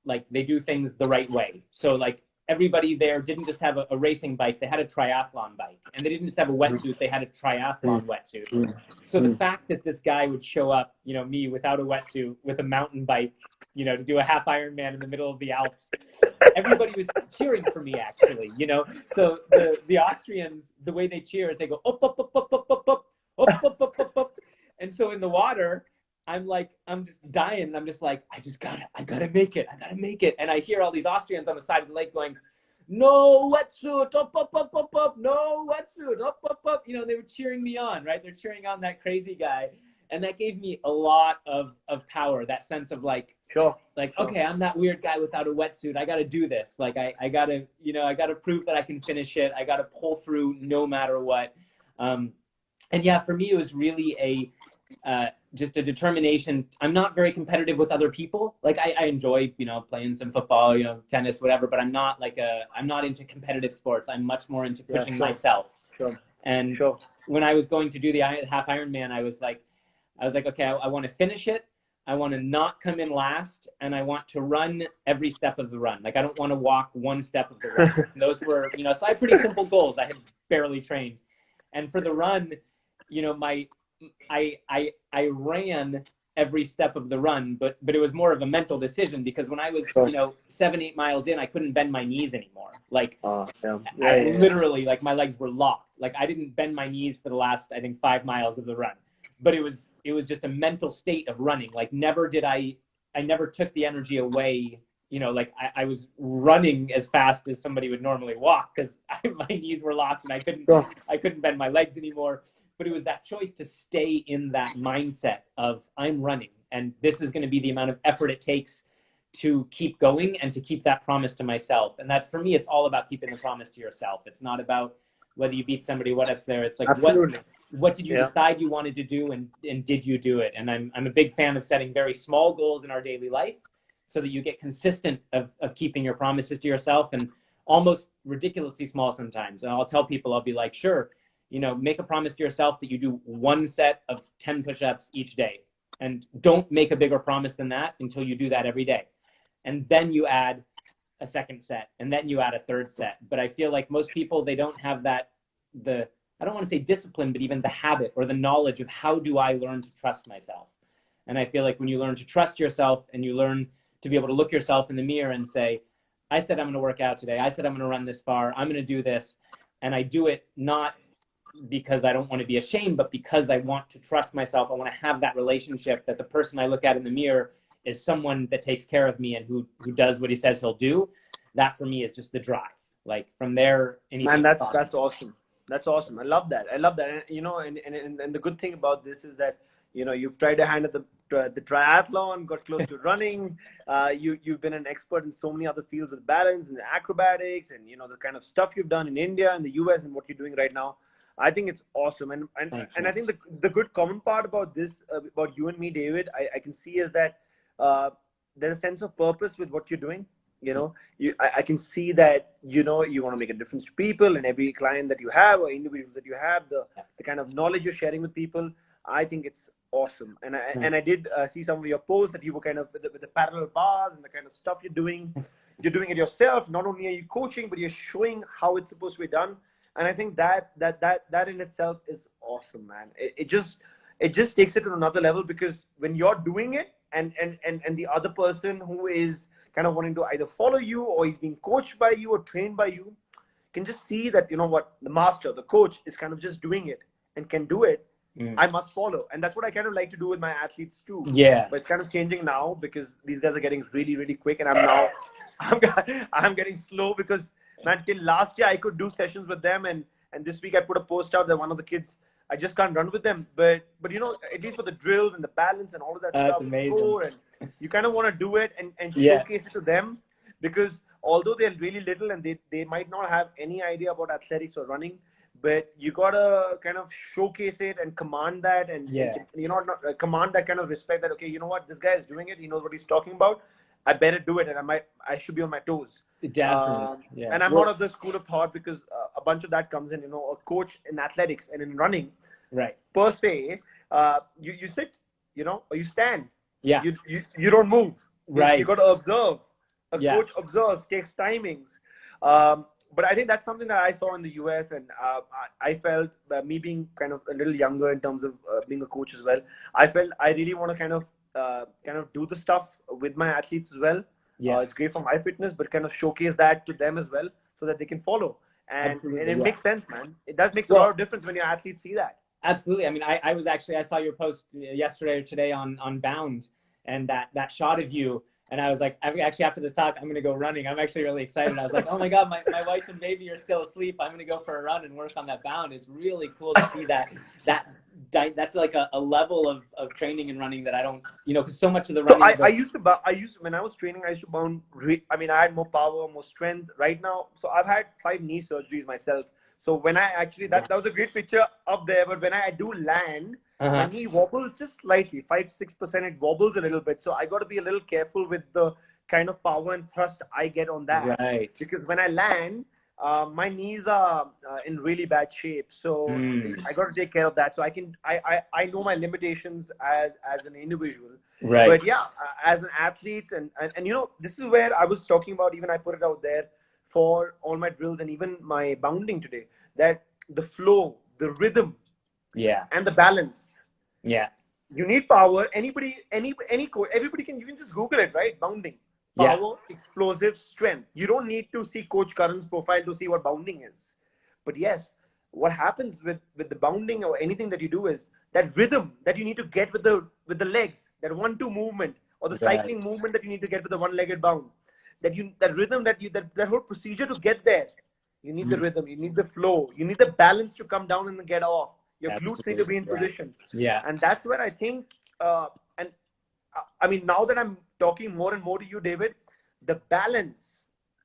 like they do things the right way. So like everybody there didn't just have a racing bike, they had a triathlon bike. And they didn't just have a wetsuit, they had a triathlon wetsuit. So the fact that this guy would show up, me without a wetsuit, with a mountain bike, to do a half Ironman in the middle of the Alps, everybody was cheering for me actually, So the Austrians, the way they cheer is they go, up, up, up, up, up, up, up, up, up, up, up, up. And so in the water, I'm just dying. I'm just like, I gotta make it. And I hear all these Austrians on the side of the lake going, no wetsuit, up, up, up, up, up, no wetsuit, up, up, up. They were cheering me on, right? They're cheering on that crazy guy. And that gave me a lot of power, that sense of like, okay, I'm that weird guy without a wetsuit. I got to do this. Like, I got to prove that I can finish it. I got to pull through no matter what. And yeah, for me, it was really just a determination. I'm not very competitive with other people. Like I enjoy, playing some football, tennis, whatever, but I'm not into competitive sports. I'm much more into pushing myself. And when I was going to do the half Ironman, I was like, okay, I want to finish it. I want to not come in last, and I want to run every step of the run. Like I don't want to walk one step of the run. And those were, so I had pretty simple goals. I had barely trained. And for the run, I ran every step of the run, but it was more of a mental decision because when I was, 7-8 miles in, I couldn't bend my knees anymore. Like literally, like my legs were locked. Like I didn't bend my knees for the last, I think 5 miles of the run, but it was just a mental state of running. Like I never took the energy away. Like I was running as fast as somebody would normally walk because my knees were locked and I couldn't bend my legs anymore. But it was that choice to stay in that mindset of I'm running and this is going to be the amount of effort it takes to keep going and to keep that promise to myself. And that's, for me, it's all about keeping the promise to yourself. It's not about whether you beat somebody, what's there. It's like, what did you decide you wanted to do and did you do it? And I'm a big fan of setting very small goals in our daily life so that you get consistent of keeping your promises to yourself, and almost ridiculously small sometimes. And I'll tell people, I'll be like, sure, make a promise to yourself that you do one set of 10 push-ups each day. And don't make a bigger promise than that until you do that every day. And then you add a second set, and then you add a third set. But I feel like most people, they don't have I don't want to say discipline, but even the habit or the knowledge of how do I learn to trust myself. And I feel like when you learn to trust yourself and you learn to be able to look yourself in the mirror and say, I said I'm going to work out today. I said I'm going to run this far. I'm going to do this. And I do it not because I don't want to be ashamed, but because I want to trust myself. I want to have that relationship that the person I look at in the mirror is someone that takes care of me and who does what he says he'll do. That for me is just the drive. Like from there, anything. Man, that's awesome. That's awesome. I love that. I love that. And, you know, and the good thing about this is that, you know, you've tried a hand at the triathlon, got close to running. You've been an expert in so many other fields with balance and acrobatics, and you know the kind of stuff you've done in India and the US and what you're doing right now. I think it's awesome. And I think the good common part about this, about you and me, David, I can see is that there's a sense of purpose with what you're doing. You know, I can see that, you know, you want to make a difference to people, and every client that you have or individuals that you have, the kind of knowledge you're sharing with people. I think it's awesome. And I did see some of your posts that you were kind of with the parallel bars and the kind of stuff you're doing. You're doing it yourself. Not only are you coaching, but you're showing how it's supposed to be done. And I think that in itself is awesome, man. It just takes it to another level, because when you're doing it and the other person who is kind of wanting to either follow you or he's being coached by you or trained by you can just see that, you know what, the master, the coach is kind of just doing it and can do it. I must follow. And that's what I kind of like to do with my athletes too. Yeah. But it's kind of changing now because these guys are getting really, really quick. And I'm getting slow because, man, till last year I could do sessions with them. And this week I put a post out that one of the kids, I just can't run with them. But you know, at least for the drills and the balance and all of that stuff. That's amazing. And you kind of want to do it and showcase it to them, because although they're really little and they might not have any idea about athletics or running, but you gotta kind of showcase it and command that, and you know, not command that kind of respect that, okay, you know what, this guy is doing it, he knows what he's talking about, I better do it, and I should be on my toes. Definitely. And I'm not of the school of thought, because a bunch of that comes in, you know, a coach in athletics and in running, right, per se, you sit, you know, or you stand. Yeah. You don't move. Right. You got to observe. A coach observes, takes timings. But I think that's something that I saw in the US, and I felt, me being kind of a little younger in terms of being a coach as well, I felt I really want to kind of do the stuff with my athletes as well. Yeah. It's great for my fitness, but kind of showcase that to them as well so that they can follow. And it makes sense, man. It does make a lot of difference when your athletes see that. Absolutely. I mean, I saw your post yesterday or today on Bound, and that shot of you. And I was like, actually, after this talk, I'm going to go running. I'm actually really excited. I was like, oh my God, my wife and baby are still asleep. I'm going to go for a run and work on that bound. It's really cool to see that's like a level of training and running that I don't, you know, because so much of the running. So when I was training, I used to bound. I mean, I had more power, more strength. Right now, so I've had 5 knee surgeries myself. So when I actually, that was a great picture up there. But when I do land, my knee wobbles just slightly, 5-6%. It wobbles a little bit. So I got to be a little careful with the kind of power and thrust I get on that. Right. Because when I land, my knees are in really bad shape. So I got to take care of that. So I know my limitations as an individual. Right. But yeah, as an athlete, and you know, this is where I was talking about, even I put it out there for all my drills and even my bounding today, that the flow, the rhythm, and the balance. Yeah. You need power. Anybody can, you can just Google it, right? Bounding. Power, explosive, strength. You don't need to see Coach Karan's profile to see what bounding is. But yes, what happens with the bounding or anything that you do is that rhythm that you need to get with the legs, that 1-2 movement, or the cycling movement that you need to get with the one-legged bound. That rhythm, that whole procedure to get there. You need the rhythm, you need the flow, you need the balance to come down and then get off. Your glutes need to be in position. Yeah. And that's where I think, I mean, now that I'm talking more and more to you, David, the balance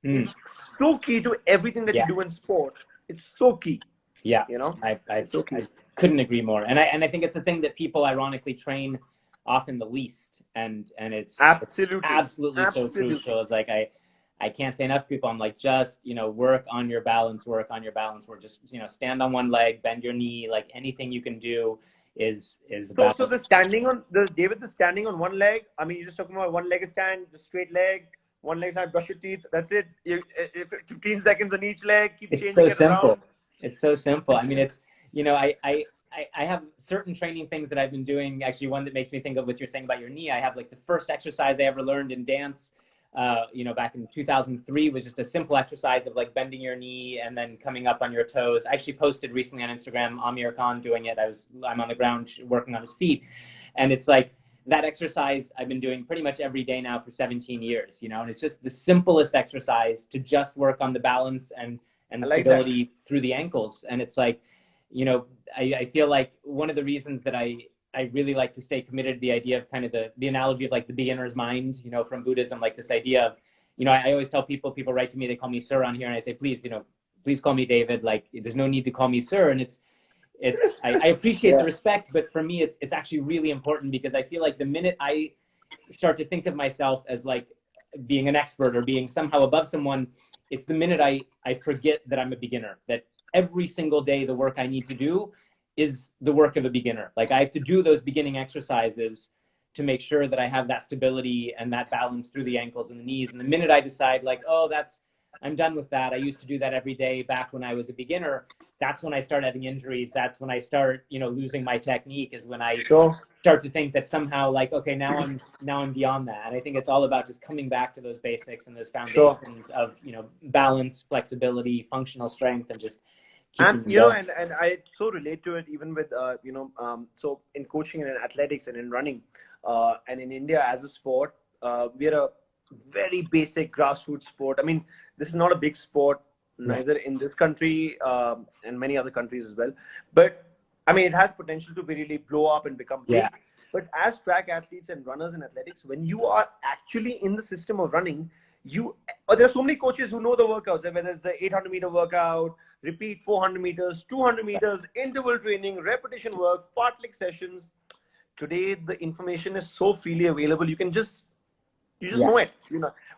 is so key to everything that you do in sport. It's so key. Yeah. You know, I couldn't agree more. And I think it's a thing that people ironically train often the least. And it's absolutely so crucial. It's like, I can't say enough to people. I'm like, just, you know, work on your balance. We're just, you know, stand on one leg, bend your knee, like anything you can do is about. So the standing on one leg, I mean, you're just talking about one leg stand, just straight leg, one leg stand, brush your teeth. That's it. 15 seconds on each leg, keep changing it around. It's so simple. I mean, it's, you know, I have certain training things that I've been doing. Actually, one that makes me think of what you're saying about your knee. I have like the first exercise I ever learned in dance back in 2003 was just a simple exercise of like bending your knee and then coming up on your toes. I actually posted recently on Instagram, Amir Khan doing it. I'm on the ground working on his feet. And it's like that exercise I've been doing pretty much every day now for 17 years, and it's just the simplest exercise to just work on the balance and the stability through the ankles. And it's like, I feel like one of the reasons that I really like to stay committed to the idea of kind of the analogy of like the beginner's mind, from Buddhism, like this idea of, I always tell people write to me, they call me sir on here, and I say, please call me David. Like, there's no need to call me sir. And I appreciate the respect, but for me, it's actually really important, because I feel like the minute I start to think of myself as like being an expert or being somehow above someone, it's the minute I forget that I'm a beginner, that every single day the work I need to do is the work of a beginner. Like, I have to do those beginning exercises to make sure that I have that stability and that balance through the ankles and the knees. And the minute I decide like, I'm done with that, I used to do that every day back when I was a beginner, that's when I start having injuries. That's when I start, losing my technique, is when I start to think that somehow like, okay, now I'm beyond that. And I think it's all about just coming back to those basics and those foundations of, balance, flexibility, functional strength, and just and and I so relate to it even with so in coaching and in athletics and in running, and in India as a sport, we're a very basic grassroots sport. I mean, this is not a big sport, neither in this country and many other countries as well. But I mean, it has potential to really blow up and become big. But as track athletes and runners in athletics, when you are actually in the system of running, there are so many coaches who know the workouts, whether it's the 800-meter workout, repeat 400 meters, 200 meters, interval training, repetition work, fartlek sessions. Today, the information is so freely available. You can just know it,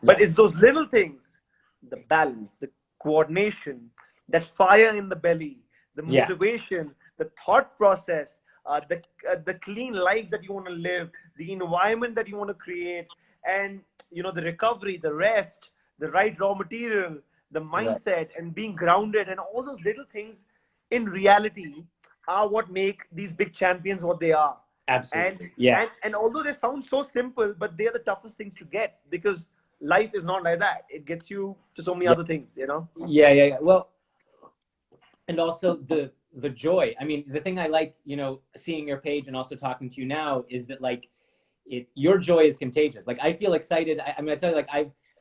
But it's those little things, the balance, the coordination, that fire in the belly, the motivation, the thought process, the clean life that you want to live, the environment that you want to create, and the recovery, the rest, the right raw material, the mindset, and being grounded, and all those little things in reality are what make these big champions what they are. Absolutely. And although they sound so simple, but they're the toughest things to get, because life is not like that. It gets you to so many other things, Yeah. Well, and also the joy. I mean, the thing I like, seeing your page and also talking to you now is that like your joy is contagious. Like, I feel excited. I mean, I tell you, like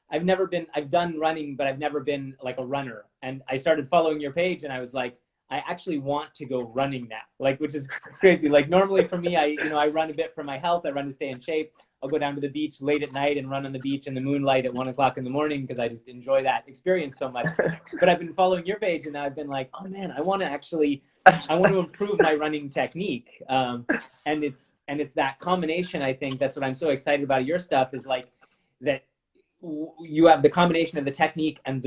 I've done running, but I've never been like a runner. And I started following your page and I was like, I actually want to go running now, like, which is crazy. Like, normally for me, I run a bit for my health. I run to stay in shape. I'll go down to the beach late at night and run on the beach in the moonlight at 1 o'clock in the morning, because I just enjoy that experience so much. But I've been following your page, and now I've been like, oh man, I want to improve my running technique. And it's that combination. I think that's what I'm so excited about your stuff, is like that you have the combination of the technique and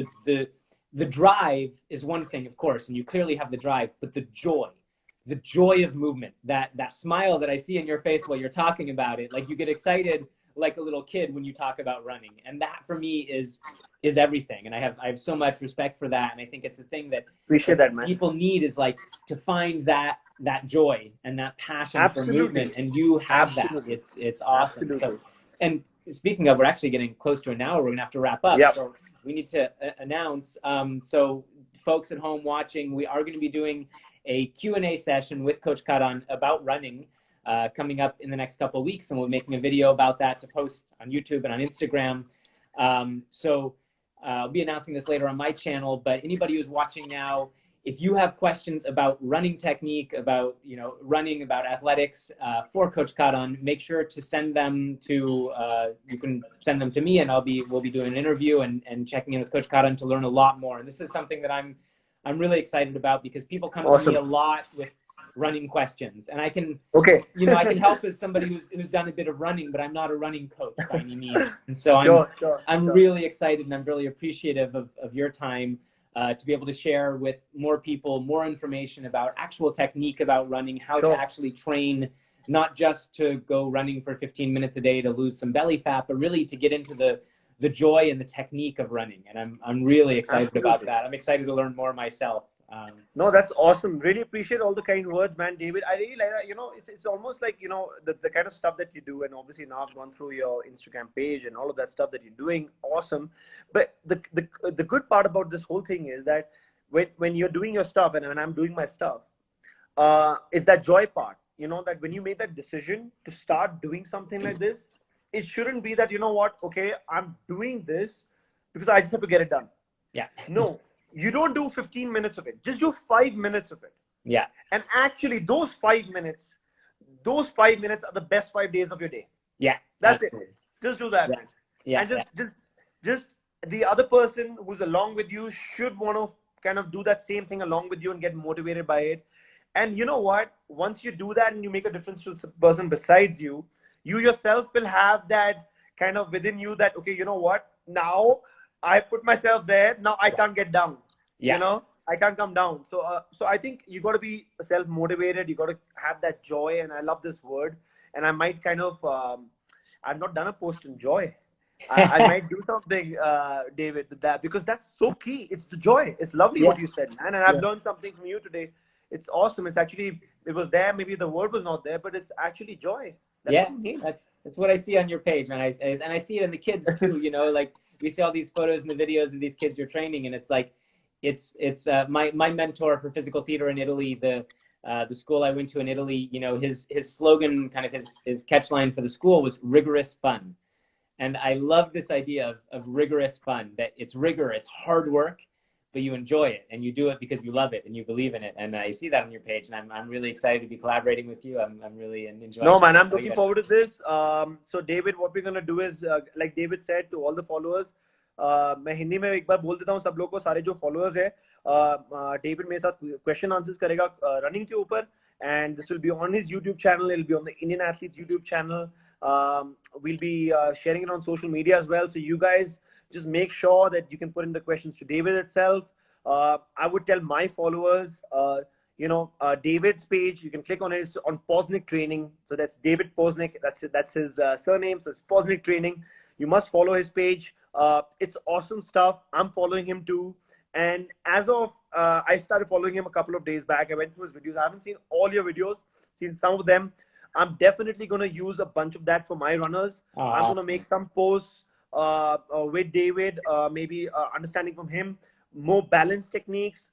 the drive is one thing, of course, and you clearly have the drive, but the joy of movement, that smile that I see in your face while you're talking about it, like you get excited like a little kid when you talk about running. And that for me is everything. And I have so much respect for that. And I think it's a thing that people need, is like to find that joy and that passion for movement. And you have that. It's awesome. Absolutely. So, and speaking of, we're actually getting close to an hour. We're gonna have to wrap up. So we need to announce. So folks at home watching, we are going to be doing a Q&A session with Coach Karan about running coming up in the next couple of weeks. And we're making a video about that to post on YouTube and on Instagram. So I'll be announcing this later on my channel, but anybody who's watching now, if you have questions about running technique, about running, about athletics for Coach Karan, make sure to send them to you can send them to me, and we'll be doing an interview and checking in with Coach Karan to learn a lot more. And this is something that I'm really excited about, because people come to me a lot with running questions, and I can I can help as somebody who's done a bit of running, but I'm not a running coach by any means. And so I'm really excited, and I'm really appreciative of your time. To be able to share with more people more information about actual technique about running, how to actually train, not just to go running for 15 minutes a day to lose some belly fat, but really to get into the joy and the technique of running. And I'm really excited about that. I'm excited to learn more myself. No, that's awesome. Really appreciate all the kind words, man, David. I really like that. It's almost like, the kind of stuff that you do. And obviously now I've gone through your Instagram page and all of that stuff that you're doing. Awesome. But the good part about this whole thing is that when you're doing your stuff and when I'm doing my stuff, it's that joy part, that when you make that decision to start doing something like this, it shouldn't be that, okay, I'm doing this because I just have to get it done. Yeah. No, you don't do 15 minutes of it. Just do 5 minutes of it. Yeah. And actually those 5 minutes are the best 5 days of your day. Yeah. That's it. Just do that, man. Yeah. And just the other person who's along with you should want to kind of do that same thing along with you and get motivated by it. And you know what? Once you do that and you make a difference to the person besides you, you yourself will have that kind of within you that, okay, you know what? Now I put myself there. Now I can't get down. Yeah. I can't come down. So I think you got to be self-motivated. You got to have that joy. And I love this word. And I might kind of, I've not done a post in joy. I might do something, David, with that, because that's so key. It's the joy. It's lovely what you said, man. And I've learned something from you today. It's awesome. It's actually, it was there. Maybe the word was not there, but it's actually joy. That's that's what I see on your page, man. And I see it in the kids too. Like we see all these photos and the videos of these kids you're training, and it's like, it's my mentor for physical theater in Italy, the school I went to in Italy. His slogan, kind of his catchline for the school was rigorous fun, and I love this idea of rigorous fun. That it's rigor, it's hard work, but you enjoy it and you do it because you love it and you believe in it. And I see that on your page, and I'm really excited to be collaborating with you. I'm really enjoying. No, man, I'm looking forward to this. So David, what we're gonna do is, like David said to all the followers, मैं हिंदी में एक बार बोल देता हूँ सब लोग को, सारे जो followers है, David मेरे साथ question answers करेगा running के ऊपर, and this will be on his YouTube channel. It'll be on the Indian Athletes YouTube channel. We'll be sharing it on social media as well. So you guys just make sure that you can put in the questions to David itself. I would tell my followers, David's page, you can click on it. It's on Poznic Training. So that's David Poznic. That's his surname. So it's Poznic Training. You must follow his page. It's awesome stuff. I'm following him too. And as of, I started following him a couple of days back. I went through his videos. I haven't seen all your videos, seen some of them. I'm definitely going to use a bunch of that for my runners. I'm going to make some posts with David, maybe understanding from him more balance techniques,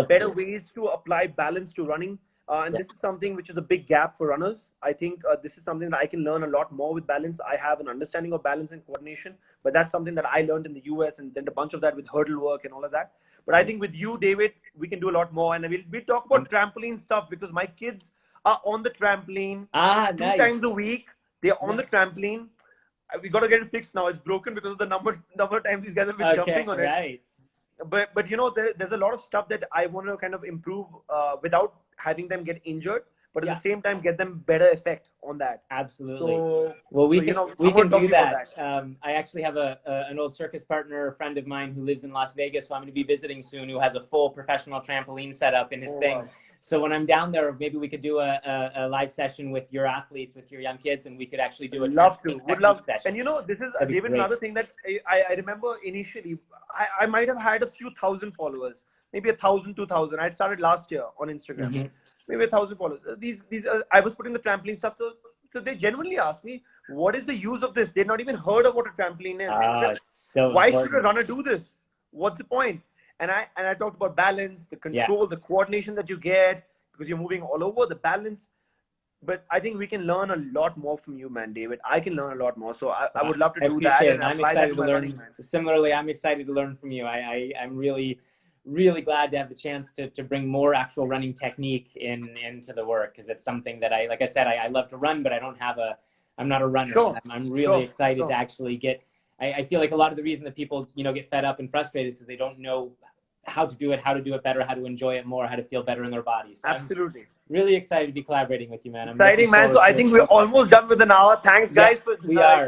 better ways to apply balance to running. And this is something which is a big gap for runners. I think this is something that I can learn a lot more with balance. I have an understanding of balance and coordination, but that's something that I learned in the US, and then a bunch of that with hurdle work and all of that. But I think with you, David, we can do a lot more. And we'll talk about trampoline stuff, because my kids are on the trampoline 2 times a week. They're on the trampoline. We got to get it fixed now. It's broken because of the number of times these guys have been jumping on it. But there's a lot of stuff that I want to kind of improve without having them get injured, but at the same time get them better effect on that. Absolutely. So, we can do that. I actually have an old circus partner, a friend of mine who lives in Las Vegas, who I'm going to be visiting soon, who has a full professional trampoline setup in his thing. Wow. So when I'm down there, maybe we could do a live session with your athletes, with your young kids, and we could actually do a would love session. And this is David, another thing that I remember initially, I might have had a few thousand followers, maybe 1,000, 2,000. I started last year on Instagram, maybe 1,000 followers. These I was putting the trampoline stuff, so they genuinely asked me, what is the use of this? They've not even heard of what a trampoline is. Why should a runner do this? What's the point? And I talked about balance, the control, the coordination that you get, because you're moving all over, the balance. But I think we can learn a lot more from you, man, David. I can learn a lot more. So I would love to do that. And I'm excited to learn. Similarly, I'm excited to learn from you. I'm really, really glad to have the chance to bring more actual running technique into the work, because it's something that like I said, I love to run, but I'm not a runner. Sure. I'm really excited to actually get. I feel like a lot of the reason that people get fed up and frustrated is because they don't know how to do it better, how to enjoy it more, how to feel better in their bodies. So absolutely. I'm really excited to be collaborating with you, man. Exciting, man. So I think we're almost done with an hour. Thanks, guys, for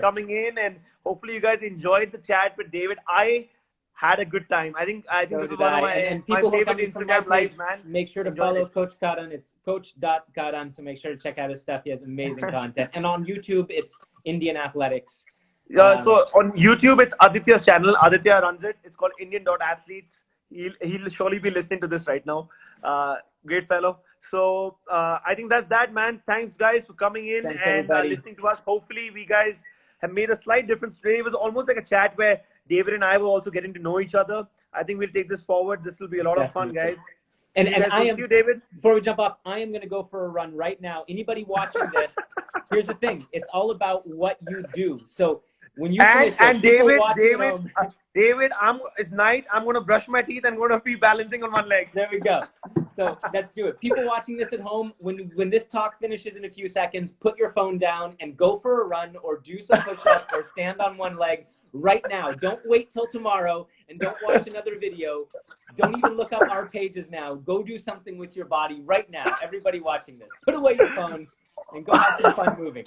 coming in, and hopefully you guys enjoyed the chat with David. I had a good time. I think this is one of my favorite Instagram lives, man. Make sure to follow Coach Karan. It's coach.karan, so make sure to check out his stuff. He has amazing content. And on YouTube, it's Indian Athletics. So on YouTube, it's Aditya's channel. Aditya runs it. It's called Indian.Athletes. He'll surely be listening to this right now. Great fellow. So I think that's that, man. Thanks, guys, for coming in Thanks, and listening to us. Hopefully, we guys have made a slight difference today. It was almost like a chat where David and I were also getting to know each other. I think we'll take this forward. This will be a lot of fun, guys. And I am, see you, David. Before we jump off, I am going to go for a run right now. Anybody watching this, here's the thing. It's all about what you do. So when you finish, David, it's night. I'm going to brush my teeth and going to be balancing on one leg. There we go. So let's do it. People watching this at home, when this talk finishes in a few seconds, put your phone down and go for a run or do some push-ups or stand on one leg right now. Don't wait till tomorrow and don't watch another video. Don't even look up our pages now. Go do something with your body right now. Everybody watching this, put away your phone and go have some fun moving.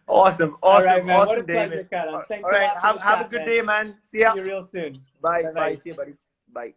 Awesome. All right, man. Awesome, what a pleasure, David. Karan. Thanks All right. Have a good day, man. See ya. See you real soon. Bye. Bye-bye. Bye. See you, buddy. Bye.